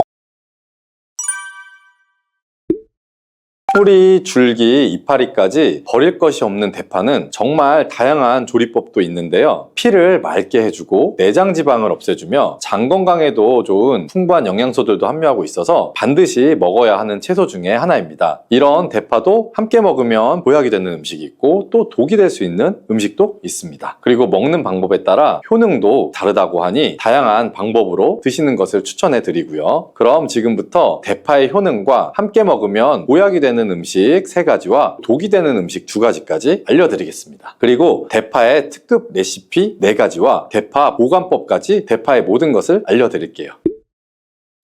뿌리, 줄기, 이파리까지 버릴 것이 없는 대파는 정말 다양한 조리법도 있는데요. 피를 맑게 해주고 내장 지방을 없애주며 장 건강에도 좋은 풍부한 영양소들도 함유하고 있어서 반드시 먹어야 하는 채소 중에 하나입니다. 이런 대파도 함께 먹으면 보약이 되는 음식이 있고 또 독이 될 수 있는 음식도 있습니다. 그리고 먹는 방법에 따라 효능도 다르다고 하니 다양한 방법으로 드시는 것을 추천해 드리고요. 그럼 지금부터 대파의 효능과 함께 먹으면 보약이 되는 음식 3가지와 독이 되는 음식 2가지까지 알려드리겠습니다. 그리고 대파의 특급 레시피 4가지와 대파 보관법까지 대파의 모든 것을 알려드릴게요.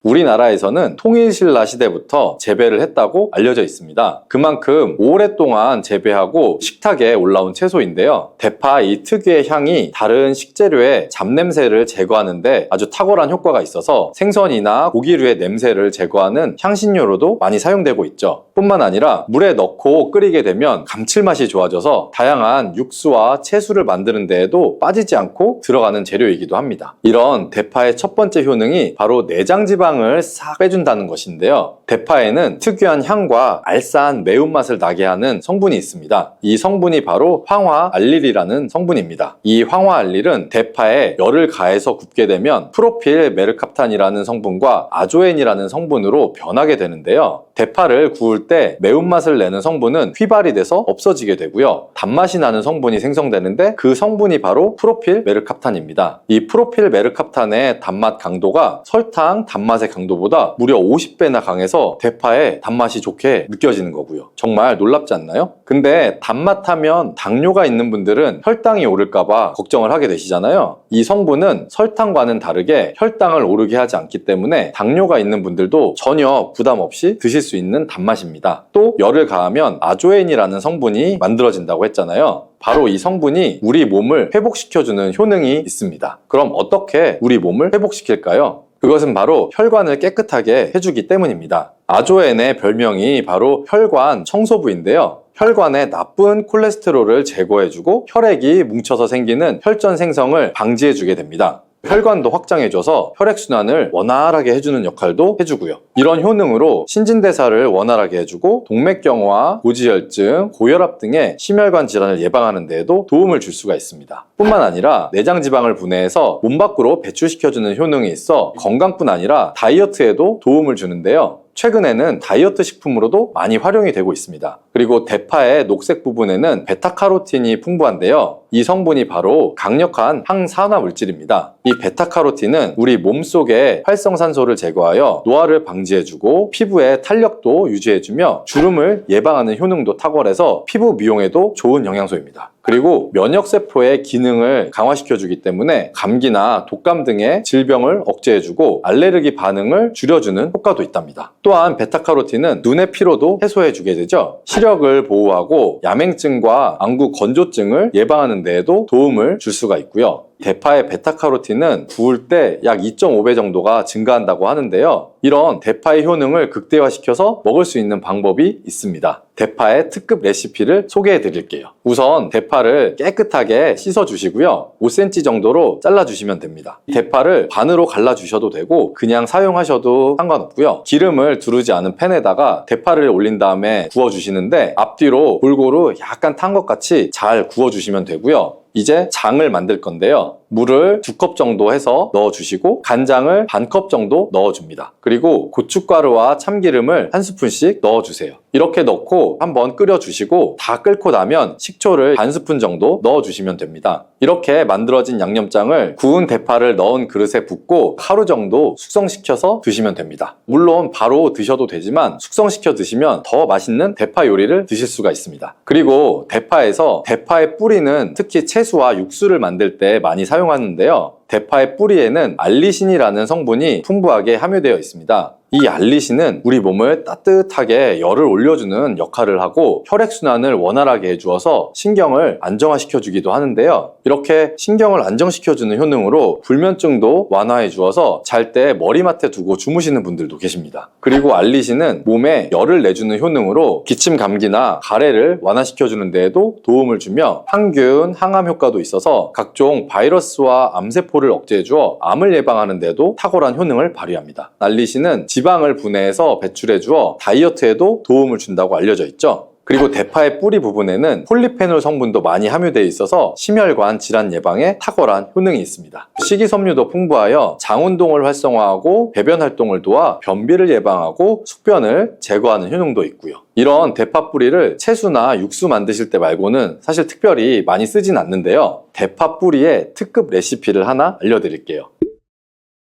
우리나라에서는 통일신라 시대부터 재배를 했다고 알려져 있습니다. 그만큼 오랫동안 재배하고 식탁에 올라온 채소인데요. 대파 이 특유의 향이 다른 식재료의 잡냄새를 제거하는데 아주 탁월한 효과가 있어서 생선이나 고기류의 냄새를 제거하는 향신료로도 많이 사용되고 있죠. 뿐만 아니라 물에 넣고 끓이게 되면 감칠맛이 좋아져서 다양한 육수와 채소를 만드는 데에도 빠지지 않고 들어가는 재료이기도 합니다. 이런 대파의 첫 번째 효능이 바로 내장지방 을 싹 빼준다는 것인데요. 대파에는 특유한 향과 알싸한 매운맛을 나게 하는 성분이 있습니다. 이 성분이 바로 황화알릴이라는 성분입니다. 이 황화알릴은 대파에 열을 가해서 굽게 되면 프로필 메르캅탄이라는 성분과 아조엔이라는 성분으로 변하게 되는데요. 대파를 구울 때 매운맛을 내는 성분은 휘발이 돼서 없어지게 되고요. 단맛이 나는 성분이 생성되는데 그 성분이 바로 프로필 메르캅탄입니다. 이 프로필 메르캅탄의 단맛 강도가 설탕 단맛에 단맛의 강도보다 무려 50배나 강해서 대파의 단맛이 좋게 느껴지는 거고요. 정말 놀랍지 않나요? 근데 단맛 하면 당뇨가 있는 분들은 혈당이 오를까봐 걱정을 하게 되시잖아요. 이 성분은 설탕과는 다르게 혈당을 오르게 하지 않기 때문에 당뇨가 있는 분들도 전혀 부담 없이 드실 수 있는 단맛입니다. 또 열을 가하면 아조엔이라는 성분이 만들어진다고 했잖아요. 바로 이 성분이 우리 몸을 회복시켜주는 효능이 있습니다. 그럼 어떻게 우리 몸을 회복시킬까요? 그것은 바로 혈관을 깨끗하게 해주기 때문입니다. 아조엔의 별명이 바로 혈관 청소부인데요. 혈관에 나쁜 콜레스테롤을 제거해주고 혈액이 뭉쳐서 생기는 혈전 생성을 방지해주게 됩니다. 혈관도 확장해줘서 혈액순환을 원활하게 해주는 역할도 해주고요. 이런 효능으로 신진대사를 원활하게 해주고 동맥경화, 고지혈증, 고혈압 등의 심혈관 질환을 예방하는 데에도 도움을 줄 수가 있습니다. 뿐만 아니라 내장지방을 분해해서 몸 밖으로 배출시켜주는 효능이 있어 건강뿐 아니라 다이어트에도 도움을 주는데요. 최근에는 다이어트 식품으로도 많이 활용이 되고 있습니다. 그리고 대파의 녹색 부분에는 베타카로틴이 풍부한데요. 이 성분이 바로 강력한 항산화 물질입니다. 이 베타카로틴은 우리 몸속의 활성산소를 제거하여 노화를 방지해주고 피부의 탄력도 유지해주며 주름을 예방하는 효능도 탁월해서 피부 미용에도 좋은 영양소입니다. 그리고 면역세포의 기능을 강화시켜주기 때문에 감기나 독감 등의 질병을 억제해주고 알레르기 반응을 줄여주는 효과도 있답니다. 또한 베타카로틴은 눈의 피로도 해소해주게 되죠. 시력을 보호하고 야맹증과 안구 건조증을 예방하는 데에도 도움을 줄 수가 있고요. 대파의 베타카로틴은 구울 때 약 2.5배 정도가 증가한다고 하는데요. 이런 대파의 효능을 극대화시켜서 먹을 수 있는 방법이 있습니다. 대파의 특급 레시피를 소개해 드릴게요. 우선 대파를 깨끗하게 씻어 주시고요. 5cm 정도로 잘라 주시면 됩니다. 대파를 반으로 갈라 주셔도 되고 그냥 사용하셔도 상관없고요. 기름을 두르지 않은 팬에다가 대파를 올린 다음에 구워 주시는데 앞뒤로 골고루 약간 탄 것 같이 잘 구워 주시면 되고요. 이제 장을 만들 건데요. 물을 2컵 정도 해서 넣어주시고 간장을 반컵 정도 넣어줍니다. 그리고 고춧가루와 참기름을 1스푼씩 넣어주세요. 이렇게 넣고 한번 끓여주시고 다 끓고 나면 식초를 반 스푼 정도 넣어주시면 됩니다. 이렇게 만들어진 양념장을 구운 대파를 넣은 그릇에 붓고 하루 정도 숙성시켜서 드시면 됩니다. 물론 바로 드셔도 되지만 숙성시켜 드시면 더 맛있는 대파 요리를 드실 수가 있습니다. 그리고 대파에서 대파의 뿌리는 특히 채소와 육수를 만들 때 많이 사용하는데요. 대파의 뿌리에는 알리신이라는 성분이 풍부하게 함유되어 있습니다. 이 알리신은 우리 몸을 따뜻하게 열을 올려주는 역할을 하고 혈액순환을 원활하게 해주어서 신경을 안정화시켜주기도 하는데요. 이렇게 신경을 안정시켜주는 효능으로 불면증도 완화해 주어서 잘 때 머리맡에 두고 주무시는 분들도 계십니다. 그리고 알리신은 몸에 열을 내주는 효능으로 기침 감기나 가래를 완화시켜주는 데에도 도움을 주며 항균, 항암 효과도 있어서 각종 바이러스와 암세포를 억제해 주어 암을 예방하는 데도 탁월한 효능을 발휘합니다. 알리신은 지방을 분해해서 배출해 주어 다이어트에도 도움을 준다고 알려져 있죠. 그리고 대파의 뿌리 부분에는 폴리페놀 성분도 많이 함유되어 있어서 심혈관 질환 예방에 탁월한 효능이 있습니다. 식이섬유도 풍부하여 장운동을 활성화하고 배변 활동을 도와 변비를 예방하고 숙변을 제거하는 효능도 있고요. 이런 대파 뿌리를 채소나 육수 만드실 때 말고는 사실 특별히 많이 쓰진 않는데요. 대파 뿌리의 특급 레시피를 하나 알려드릴게요.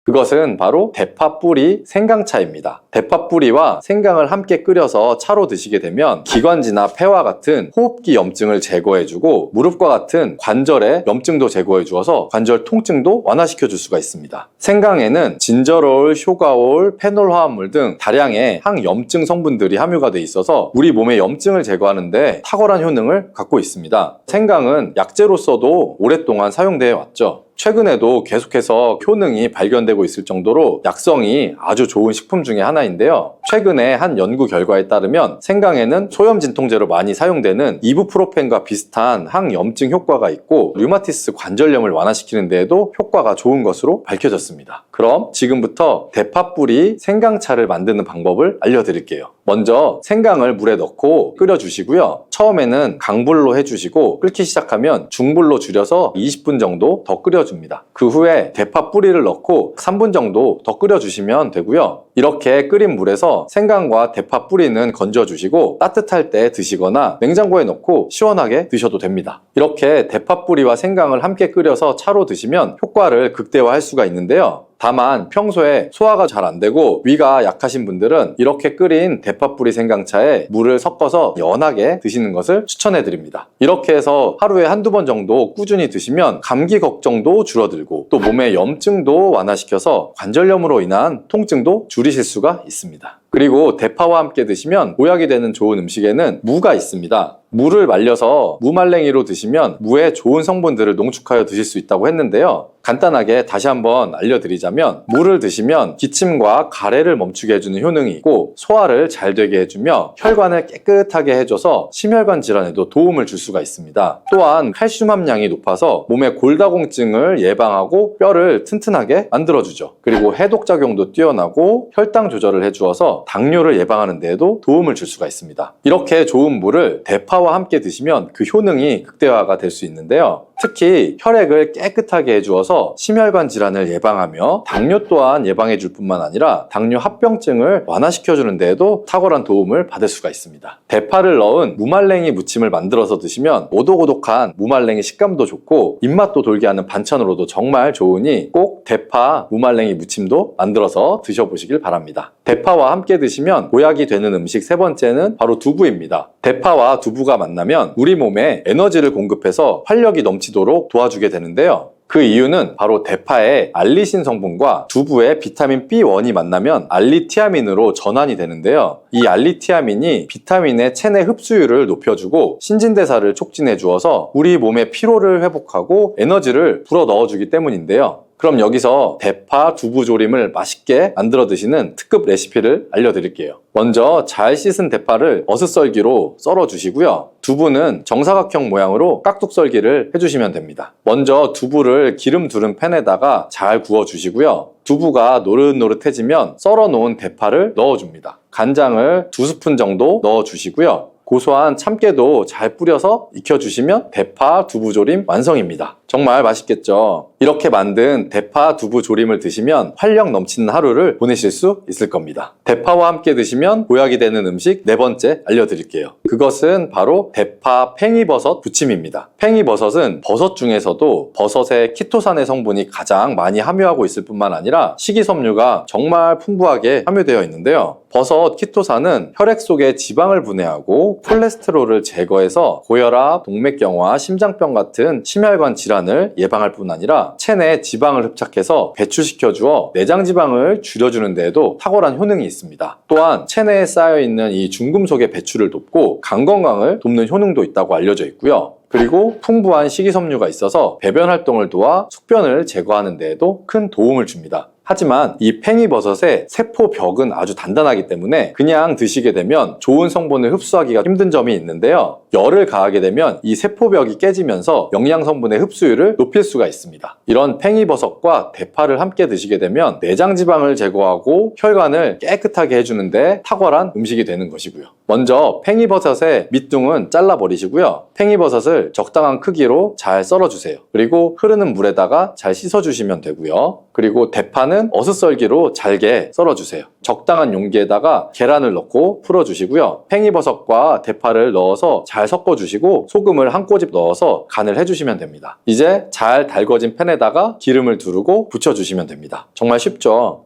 그것은 바로 대파 뿌리 생강차입니다. 대파 뿌리와 생강을 함께 끓여서 차로 드시게 되면 기관지나 폐와 같은 호흡기 염증을 제거해주고 무릎과 같은 관절의 염증도 제거해주어서 관절 통증도 완화시켜줄 수가 있습니다. 생강에는 진저롤, 쇼가올, 페놀 화합물 등 다량의 항염증 성분들이 함유가 돼 있어서 우리 몸의 염증을 제거하는데 탁월한 효능을 갖고 있습니다. 생강은 약재로서도 오랫동안 사용되어 왔죠. 최근에도 계속해서 효능이 발견되고 있을 정도로 약성이 아주 좋은 식품 중에 하나인데요. 최근에 한 연구 결과에 따르면 생강에는 소염 진통제로 많이 사용되는 이부프로펜과 비슷한 항염증 효과가 있고 류마티스 관절염을 완화시키는 데에도 효과가 좋은 것으로 밝혀졌습니다. 그럼 지금부터 대파 뿌리 생강차를 만드는 방법을 알려드릴게요. 먼저 생강을 물에 넣고 끓여주시고요. 처음에는 강불로 해주시고 끓기 시작하면 중불로 줄여서 20분 정도 더 끓여줍니다. 그 후에 대파 뿌리를 넣고 3분 정도 더 끓여주시면 되고요. 이렇게 끓인 물에서 생강과 대파 뿌리는 건져주시고 따뜻할 때 드시거나 냉장고에 넣고 시원하게 드셔도 됩니다. 이렇게 대파 뿌리와 생강을 함께 끓여서 차로 드시면 효과를 극대화할 수가 있는데요. 다만 평소에 소화가 잘 안 되고 위가 약하신 분들은 이렇게 끓인 대파뿌리 생강차에 물을 섞어서 연하게 드시는 것을 추천해 드립니다. 이렇게 해서 하루에 한두 번 정도 꾸준히 드시면 감기 걱정도 줄어들고 또 몸의 염증도 완화시켜서 관절염으로 인한 통증도 줄이실 수가 있습니다. 그리고 대파와 함께 드시면 보약이 되는 좋은 음식에는 무가 있습니다. 무를 말려서 무말랭이로 드시면 무의 좋은 성분들을 농축하여 드실 수 있다고 했는데요. 간단하게 다시 한번 알려드리자면 무를 드시면 기침과 가래를 멈추게 해주는 효능이 있고 소화를 잘 되게 해주며 혈관을 깨끗하게 해줘서 심혈관 질환에도 도움을 줄 수가 있습니다. 또한 칼슘 함량이 높아서 몸의 골다공증을 예방하고 뼈를 튼튼하게 만들어주죠. 그리고 해독작용도 뛰어나고 혈당 조절을 해주어서 당뇨를 예방하는 데에도 도움을 줄 수가 있습니다. 이렇게 좋은 무를 대파와 함께 드시면 그 효능이 극대화가 될 수 있는데요. 특히 혈액을 깨끗하게 해주어서 심혈관 질환을 예방하며 당뇨 또한 예방해 줄 뿐만 아니라 당뇨 합병증을 완화시켜주는 데에도 탁월한 도움을 받을 수가 있습니다. 대파를 넣은 무말랭이 무침을 만들어서 드시면 오독오독한 무말랭이 식감도 좋고 입맛도 돌게 하는 반찬으로도 정말 좋으니 꼭 대파 무말랭이 무침도 만들어서 드셔보시길 바랍니다. 대파와 함께 드시면 보약이 되는 음식 세 번째는 바로 두부입니다. 대파와 두부가 만나면 우리 몸에 에너지를 공급해서 활력이 넘치도록 도와주게 되는데요. 그 이유는 바로 대파의 알리신 성분과 두부의 비타민 B1이 만나면 알리티아민으로 전환이 되는데요. 이 알리티아민이 비타민의 체내 흡수율을 높여주고 신진대사를 촉진해 주어서 우리 몸의 피로를 회복하고 에너지를 불어 넣어주기 때문인데요. 그럼 여기서 대파 두부 조림을 맛있게 만들어 드시는 특급 레시피를 알려드릴게요. 먼저 잘 씻은 대파를 어슷썰기로 썰어 주시고요. 두부는 정사각형 모양으로 깍둑 썰기를 해주시면 됩니다. 먼저 두부를 기름 두른 팬에다가 잘 구워 주시고요. 두부가 노릇노릇해지면 썰어 놓은 대파를 넣어줍니다. 간장을 2스푼 정도 넣어주시고요. 고소한 참깨도 잘 뿌려서 익혀주시면 대파 두부조림 완성입니다. 정말 맛있겠죠? 이렇게 만든 대파 두부 조림을 드시면 활력 넘치는 하루를 보내실 수 있을 겁니다. 대파와 함께 드시면 보약이 되는 음식 네 번째 알려드릴게요. 그것은 바로 대파 팽이버섯 부침입니다. 팽이버섯은 버섯 중에서도 버섯의 키토산의 성분이 가장 많이 함유하고 있을 뿐만 아니라 식이섬유가 정말 풍부하게 함유되어 있는데요. 버섯 키토산은 혈액 속에 지방을 분해하고 콜레스테롤을 제거해서 고혈압, 동맥경화, 심장병 같은 심혈관 질환을 예방할 뿐 아니라 체내에 지방을 흡착해서 배출시켜 주어 내장 지방을 줄여주는 데에도 탁월한 효능이 있습니다. 또한 체내에 쌓여있는 이 중금속의 배출을 돕고 간 건강을 돕는 효능도 있다고 알려져 있고요. 그리고 풍부한 식이섬유가 있어서 배변 활동을 도와 숙변을 제거하는 데에도 큰 도움을 줍니다. 하지만 이 팽이버섯의 세포벽은 아주 단단하기 때문에 그냥 드시게 되면 좋은 성분을 흡수하기가 힘든 점이 있는데요. 열을 가하게 되면 이 세포벽이 깨지면서 영양 성분의 흡수율을 높일 수가 있습니다. 이런 팽이버섯과 대파를 함께 드시게 되면 내장 지방을 제거하고 혈관을 깨끗하게 해주는데 탁월한 음식이 되는 것이고요. 먼저 팽이버섯의 밑둥은 잘라버리시고요. 팽이버섯을 적당한 크기로 잘 썰어주세요. 그리고 흐르는 물에다가 잘 씻어주시면 되고요. 그리고 대파는 어슷썰기로 잘게 썰어주세요. 적당한 용기에다가 계란을 넣고 풀어주시고요. 팽이버섯과 대파를 넣어서 잘 섞어주시고 소금을 한 꼬집 넣어서 간을 해주시면 됩니다. 이제 잘 달궈진 팬에다가 기름을 두르고 부쳐주시면 됩니다. 정말 쉽죠?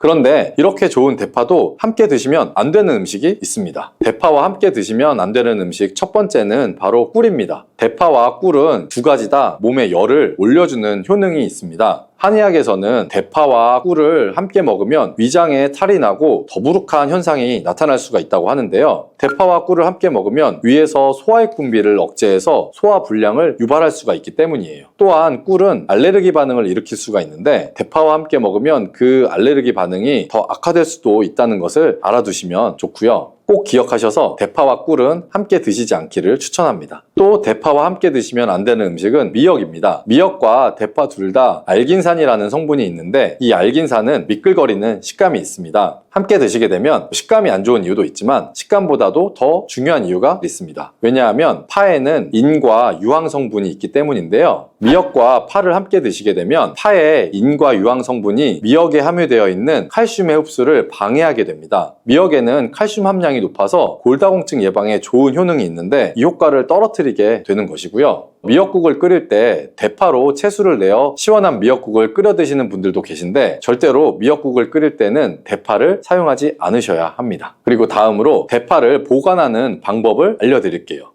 그런데 이렇게 좋은 대파도 함께 드시면 안 되는 음식이 있습니다. 대파와 함께 드시면 안 되는 음식 첫 번째는 바로 꿀입니다. 대파와 꿀은 두 가지 다 몸의 열을 올려주는 효능이 있습니다. 한의학에서는 대파와 꿀을 함께 먹으면 위장에 탈이 나고 더부룩한 현상이 나타날 수가 있다고 하는데요. 대파와 꿀을 함께 먹으면 위에서 소화액 분비를 억제해서 소화 불량을 유발할 수가 있기 때문이에요. 또한 꿀은 알레르기 반응을 일으킬 수가 있는데 대파와 함께 먹으면 그 알레르기 반응이 더 악화될 수도 있다는 것을 알아두시면 좋고요. 꼭 기억하셔서 대파와 꿀은 함께 드시지 않기를 추천합니다. 또 대파와 함께 드시면 안 되는 음식은 미역입니다. 미역과 대파 둘 다 알긴산이라는 성분이 있는데 이 알긴산은 미끌거리는 식감이 있습니다. 함께 드시게 되면 식감이 안 좋은 이유도 있지만 식감보다도 더 중요한 이유가 있습니다. 왜냐하면 파에는 인과 유황 성분이 있기 때문인데요. 미역과 파를 함께 드시게 되면 파의 인과 유황 성분이 미역에 함유되어 있는 칼슘의 흡수를 방해하게 됩니다. 미역에는 칼슘 함량이 높아서 골다공증 예방에 좋은 효능이 있는데 이 효과를 떨어뜨리게 되는 것이고요. 미역국을 끓일 때 대파로 채수를 내어 시원한 미역국을 끓여 드시는 분들도 계신데 절대로 미역국을 끓일 때는 대파를 사용하지 않으셔야 합니다. 그리고 다음으로 대파를 보관하는 방법을 알려드릴게요.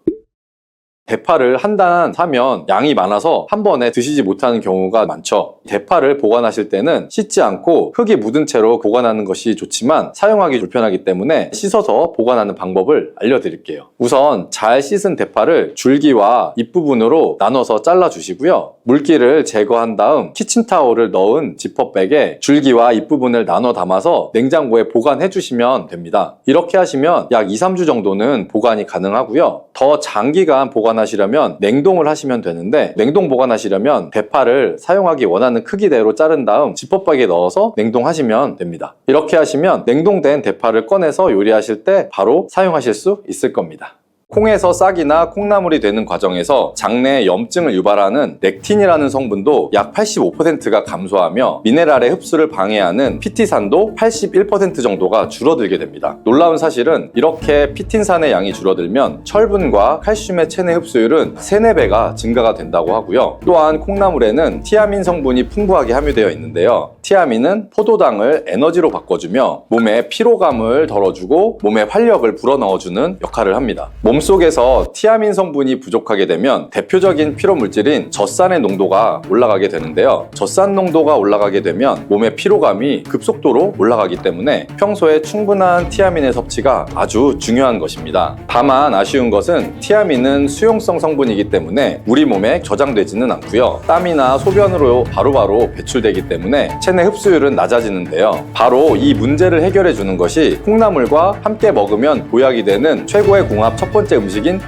대파를 한 단 사면 양이 많아서 한 번에 드시지 못하는 경우가 많죠. 대파를 보관하실 때는 씻지 않고 흙이 묻은 채로 보관하는 것이 좋지만 사용하기 불편하기 때문에 씻어서 보관하는 방법을 알려드릴게요. 우선 잘 씻은 대파를 줄기와 잎부분으로 나눠서 잘라 주시고요. 물기를 제거한 다음 키친타올을 넣은 지퍼백에 줄기와 잎부분을 나눠 담아서 냉장고에 보관해 주시면 됩니다. 이렇게 하시면 약 2, 3주 정도는 보관이 가능하고요. 더 장기간 보관하시려면 냉동을 하시면 되는데 냉동 보관하시려면 대파를 사용하기 원하는 크기대로 자른 다음 지퍼백에 넣어서 냉동하시면 됩니다. 이렇게 하시면 냉동된 대파를 꺼내서 요리하실 때 바로 사용하실 수 있을 겁니다. 콩에서 싹이나 콩나물이 되는 과정에서 장내에 염증을 유발하는 렉틴이라는 성분도 약 85%가 감소하며 미네랄의 흡수를 방해하는 피티산도 81% 정도가 줄어들게 됩니다. 놀라운 사실은 이렇게 피틴산의 양이 줄어들면 철분과 칼슘의 체내 흡수율은 3, 4배가 증가가 된다고 하고요. 또한 콩나물에는 티아민 성분이 풍부하게 함유되어 있는데요. 티아민은 포도당을 에너지로 바꿔주며 몸에 피로감을 덜어주고 몸에 활력을 불어넣어주는 역할을 합니다. 몸속에서 티아민 성분이 부족하게 되면 대표적인 피로 물질인 젖산의 농도가 올라가게 되는데요. 젖산 농도가 올라가게 되면 몸의 피로감이 급속도로 올라가기 때문에 평소에 충분한 티아민의 섭취가 아주 중요한 것입니다. 다만 아쉬운 것은 티아민은 수용성 성분이기 때문에 우리 몸에 저장되지는 않고요. 땀이나 소변으로 바로바로 배출되기 때문에 체내 흡수율은 낮아지는데요. 바로 이 문제를 해결해 주는 것이 콩나물과 함께 먹으면 보약이 되는 최고의 궁합 첫 번째 음식인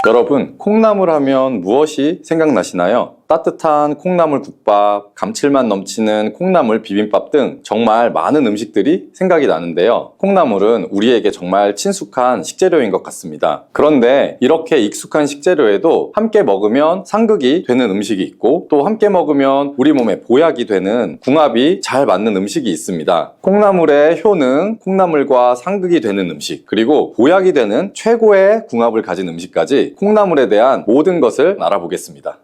여러분, 콩나물 하면 무엇이 생각나시나요? 따뜻한 콩나물 국밥, 감칠맛 넘치는 콩나물 비빔밥 등 정말 많은 음식들이 생각이 나는데요. 콩나물은 우리에게 정말 친숙한 식재료인 것 같습니다. 그런데 이렇게 익숙한 식재료에도 함께 먹으면 상극이 되는 음식이 있고 또 함께 먹으면 우리 몸에 보약이 되는 궁합이 잘 맞는 음식이 있습니다. 콩나물의 효능, 콩나물과 상극이 되는 음식, 그리고 보약이 되는 최고의 궁합을 가진 음식까지 콩나물에 대한 모든 것을 알아보겠습니다.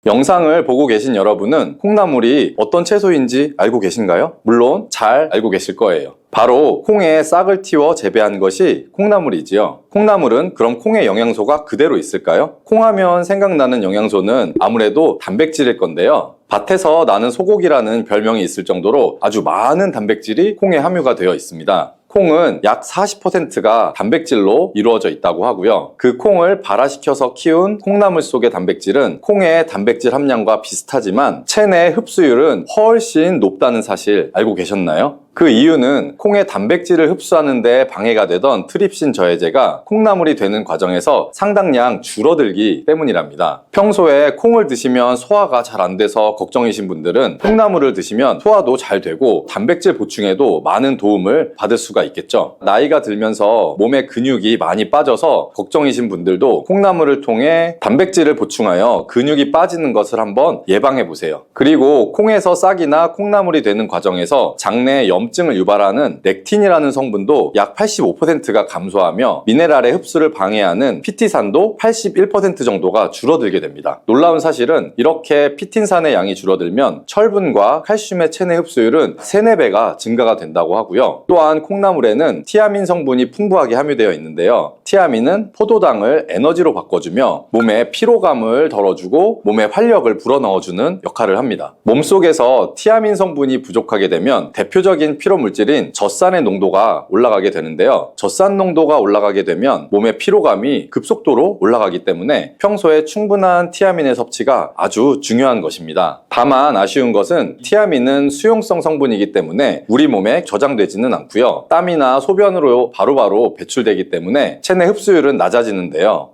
영상을 보고 계신 여러분은 콩나물이 어떤 채소인지 알고 계신가요? 물론 잘 알고 계실 거예요. 바로 콩에 싹을 틔워 재배한 것이 콩나물이지요. 콩나물은 그럼 콩의 영양소가 그대로 있을까요? 콩하면 생각나는 영양소는 아무래도 단백질일 건데요. 밭에서 나는 소고기라는 별명이 있을 정도로 아주 많은 단백질이 콩에 함유가 되어 있습니다. 콩은 약 40%가 단백질로 이루어져 있다고 하고요. 그 콩을 발화시켜서 키운 콩나물 속의 단백질은 콩의 단백질 함량과 비슷하지만 체내 흡수율은 훨씬 높다는 사실 알고 계셨나요? 그 이유는 콩의 단백질을 흡수하는 데 방해가 되던 트립신 저해제가 콩나물이 되는 과정에서 상당량 줄어들기 때문이랍니다. 평소에 콩을 드시면 소화가 잘 안 돼서 걱정이신 분들은 콩나물을 드시면 소화도 잘 되고 단백질 보충에도 많은 도움을 받을 수가 있겠죠. 나이가 들면서 몸에 근육이 많이 빠져서 걱정이신 분들도 콩나물을 통해 단백질을 보충하여 근육이 빠지는 것을 한번 예방해 보세요. 그리고 콩에서 싹이나 콩나물이 되는 과정에서 장내에 염증을 유발하는 렉틴이라는 성분도 약 85%가 감소하며 미네랄의 흡수를 방해하는 피티산도 81% 정도가 줄어들게 됩니다. 놀라운 사실은 이렇게 피틴산의 양이 줄어들면 철분과 칼슘의 체내 흡수율은 3, 4배가 증가가 된다고 하고요. 또한 콩나물에는 티아민 성분이 풍부하게 함유되어 있는데요. 티아민은 포도당을 에너지로 바꿔주며 몸에 피로감을 덜어주고 몸에 활력을 불어넣어주는 역할을 합니다. 몸속에서 티아민 성분이 부족하게 되면 대표적인 피로 물질인 젖산의 농도가 올라가게 되는데요. 젖산 농도가 올라가게 되면 몸의 피로감이 급속도로 올라가기 때문에 평소에 충분한 티아민의 섭취가 아주 중요한 것입니다. 다만 아쉬운 것은 티아민은 수용성 성분이기 때문에 우리 몸에 저장되지는 않고요. 땀이나 소변으로 바로바로 배출되기 때문에 체내 흡수율은 낮아지는데요.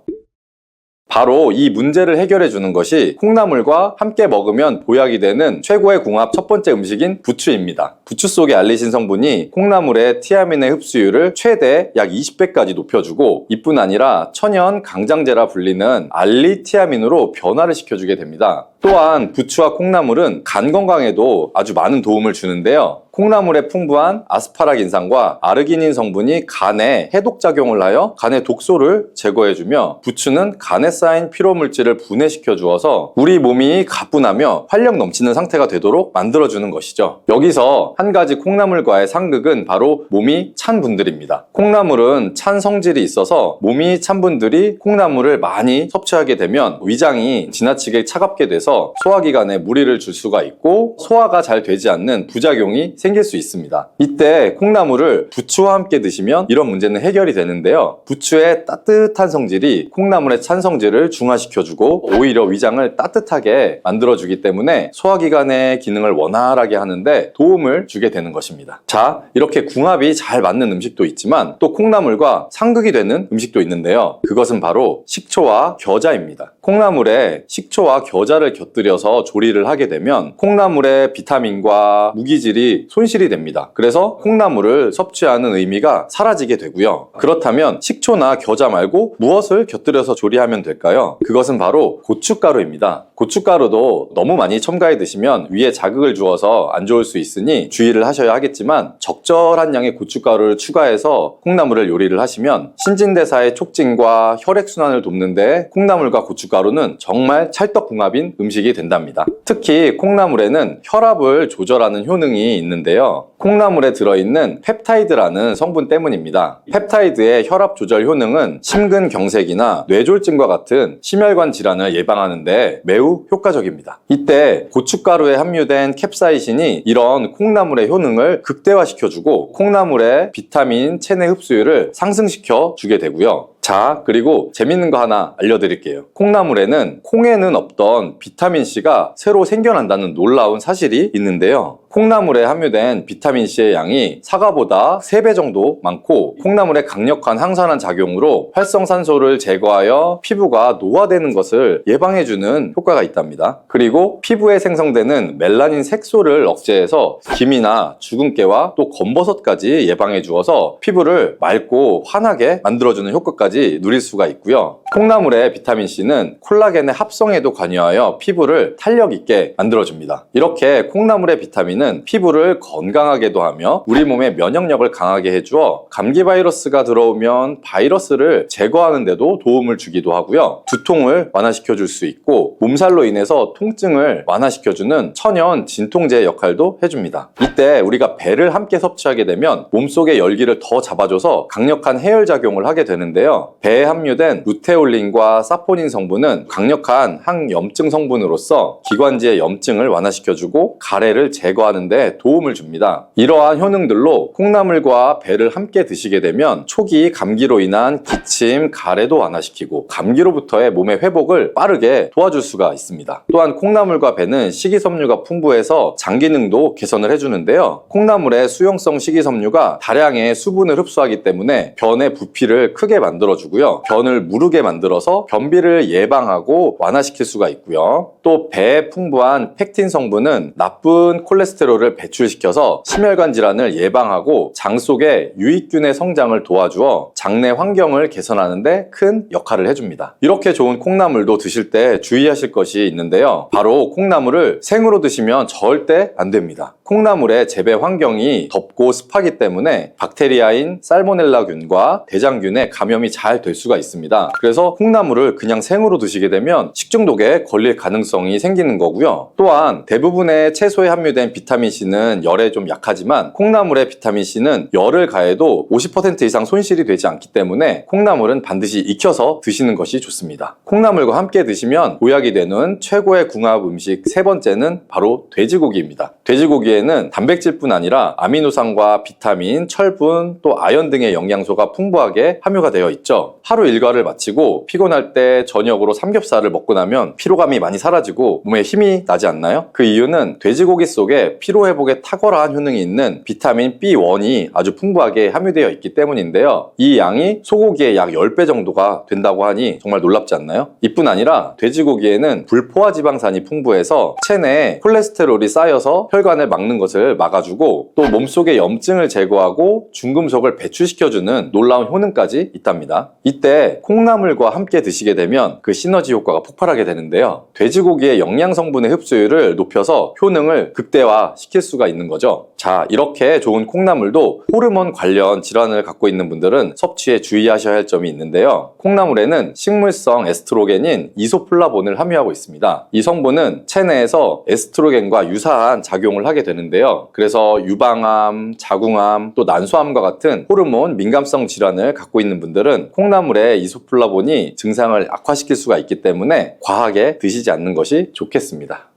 바로 이 문제를 해결해 주는 것이 콩나물과 함께 먹으면 보약이 되는 최고의 궁합 첫 번째 음식인 부추입니다. 부추 속의 알리신 성분이 콩나물의 티아민의 흡수율을 최대 약 20배까지 높여주고 이뿐 아니라 천연 강장제라 불리는 알리티아민으로 변화를 시켜주게 됩니다. 또한 부추와 콩나물은 간 건강에도 아주 많은 도움을 주는데요. 콩나물에 풍부한 아스파라긴산과 아르기닌 성분이 간에 해독작용을 하여 간의 독소를 제거해주며 부추는 간에 쌓인 피로물질을 분해시켜 주어서 우리 몸이 가뿐하며 활력 넘치는 상태가 되도록 만들어주는 것이죠. 여기서 한 가지 콩나물과의 상극은 바로 몸이 찬 분들입니다. 콩나물은 찬 성질이 있어서 몸이 찬 분들이 콩나물을 많이 섭취하게 되면 위장이 지나치게 차갑게 돼서 소화기관에 무리를 줄 수가 있고 소화가 잘 되지 않는 부작용이 생길 수 있습니다. 이때 콩나물을 부추와 함께 드시면 이런 문제는 해결이 되는데요. 부추의 따뜻한 성질이 콩나물의 찬 성질을 중화시켜주고 오히려 위장을 따뜻하게 만들어주기 때문에 소화기관의 기능을 원활하게 하는데 도움을 주게 되는 것입니다. 자, 이렇게 궁합이 잘 맞는 음식도 있지만 또 콩나물과 상극이 되는 음식도 있는데요. 그것은 바로 식초와 겨자입니다. 콩나물에 식초와 겨자를 곁들여서 조리를 하게 되면 콩나물의 비타민과 무기질이 손실이 됩니다. 그래서 콩나물을 섭취하는 의미가 사라지게 되고요. 그렇다면 식초나 겨자 말고 무엇을 곁들여서 조리하면 될까요? 그것은 바로 고춧가루입니다. 고춧가루도 너무 많이 첨가해 드시면 위에 자극을 주어서 안 좋을 수 있으니 주의를 하셔야 하겠지만 적절한 양의 고춧가루를 추가해서 콩나물을 요리를 하시면 신진대사의 촉진과 혈액순환을 돕는데 콩나물과 고춧가루는 정말 찰떡궁합인 음식이 된답니다. 특히 콩나물에는 혈압을 조절하는 효능이 있는데요. 콩나물에 들어있는 펩타이드라는 성분 때문입니다. 펩타이드의 혈압 조절 효능은 심근경색이나 뇌졸중과 같은 심혈관 질환을 예방하는 데 매우 효과적입니다. 이때 고춧가루에 함유된 캡사이신이 이런 콩나물의 효능을 극대화시켜주고 콩나물의 비타민, 체내 흡수율을 상승시켜 주게 되고요. 자, 그리고 재밌는 거 하나 알려드릴게요. 콩나물에는 콩에는 없던 비타민C가 새로 생겨난다는 놀라운 사실이 있는데요. 콩나물에 함유된 비타민C의 양이 사과보다 3배 정도 많고 콩나물의 강력한 항산화 작용으로 활성산소를 제거하여 피부가 노화되는 것을 예방해주는 효과가 있답니다. 그리고 피부에 생성되는 멜라닌 색소를 억제해서 기미나 주근깨와 또 검버섯까지 예방해 주어서 피부를 맑고 환하게 만들어주는 효과까지 누릴 수가 있고요. 콩나물의 비타민C는 콜라겐의 합성에도 관여하여 피부를 탄력 있게 만들어줍니다. 이렇게 콩나물의 비타민은 피부를 건강하게도 하며 우리 몸의 면역력을 강하게 해주어 감기 바이러스가 들어오면 바이러스를 제거하는 데도 도움을 주기도 하고요. 두통을 완화시켜 줄 수 있고 몸살로 인해서 통증을 완화시켜주는 천연 진통제 역할도 해줍니다. 이때 우리가 배를 함께 섭취하게 되면 몸속의 열기를 더 잡아줘서 강력한 해열작용을 하게 되는데요. 배에 함유된 루테올린과 사포닌 성분은 강력한 항염증 성분으로서 기관지의 염증을 완화시켜주고 가래를 제거하는 데 도움을 줍니다. 이러한 효능들로 콩나물과 배를 함께 드시게 되면 초기 감기로 인한 기침, 가래도 완화시키고 감기로부터의 몸의 회복을 빠르게 도와줄 수가 있습니다. 또한 콩나물과 배는 식이섬유가 풍부해서 장 기능도 개선을 해주는데요. 콩나물의 수용성 식이섬유가 다량의 수분을 흡수하기 때문에 변의 부피를 크게 만들어주고요. 변을 무르게 만들어서 변비를 예방하고 완화시킬 수가 있고요. 또 배에 풍부한 펙틴 성분은 나쁜 콜레스테롤을 배출시켜서 심혈관 질환을 예방하고 장 속의 유익균의 성장을 도와주어 장내 환경을 개선하는 데 큰 역할을 해줍니다. 이렇게 좋은 콩나물도 드실 때 주의하실 것이 있는데요. 바로 콩나물을 생으로 드시면 절대 안 됩니다. 콩나물의 재배 환경이 덥고 습하기 때문에 박테리아인 살모넬라균과 대장균에 감염이 잘 될 수가 있습니다. 그래서 콩나물을 그냥 생으로 드시게 되면 식중독에 걸릴 가능성이 생기는 거고요. 또한 대부분의 채소에 함유된 비타민C는 열에 좀 약하지만 콩나물의 비타민C는 열을 가해도 50% 이상 손실이 되지 않기 때문에 콩나물은 반드시 익혀서 드시는 것이 좋습니다. 콩나물과 함께 드시면 보약이 되는 최고의 궁합 음식 세 번째는 바로 돼지고기입니다. 돼지고기에는 단백질뿐 아니라 아미노산과 비타민, 철분, 또 아연 등의 영양소가 풍부하게 함유가 되어 있죠. 하루 일과를 마치고 피곤할 때 저녁으로 삼겹살을 먹고 나면 피로감이 많이 사라지고 몸에 힘이 나지 않나요? 그 이유는 돼지고기 속에 피로회복에 탁월한 효능이 있는 비타민 B1이 아주 풍부하게 함유되어 있기 때문인데요. 이 양이 소고기의 약 10배 정도가 된다고 하니 정말 놀랍지 않나요? 이뿐 아니라 돼지고기에는 불포화 지방산이 풍부해서 체내에 콜레스테롤이 쌓여서 혈관을 막는 것을 막아주고 또 몸속의 염증을 제거하고 중금속을 배출시켜주는 놀라운 효능까지 있답니다. 이때 콩나물과 함께 드시게 되면 그 시너지 효과가 폭발하게 되는데요. 돼지고기의 영양 성분의 흡수율을 높여서 효능을 극대화시킬 수가 있는 거죠. 자, 이렇게 좋은 콩나물도 호르몬 관련 질환을 갖고 있는 분들은 섭취에 주의하셔야 할 점이 있는데요. 콩나물에는 식물성 에스트로겐인 이소플라본을 함유하고 있습니다. 이 성분은 체내에서 에스트로겐과 유사한 작용을 하게 되는데요. 그래서 유방암, 자궁암, 또 난소암과 같은 호르몬 민감성 질환을 갖고 있는 분들은 콩나물의 이소플라본이 증상을 악화시킬 수가 있기 때문에 과하게 드시지 않는 것이 좋겠습니다.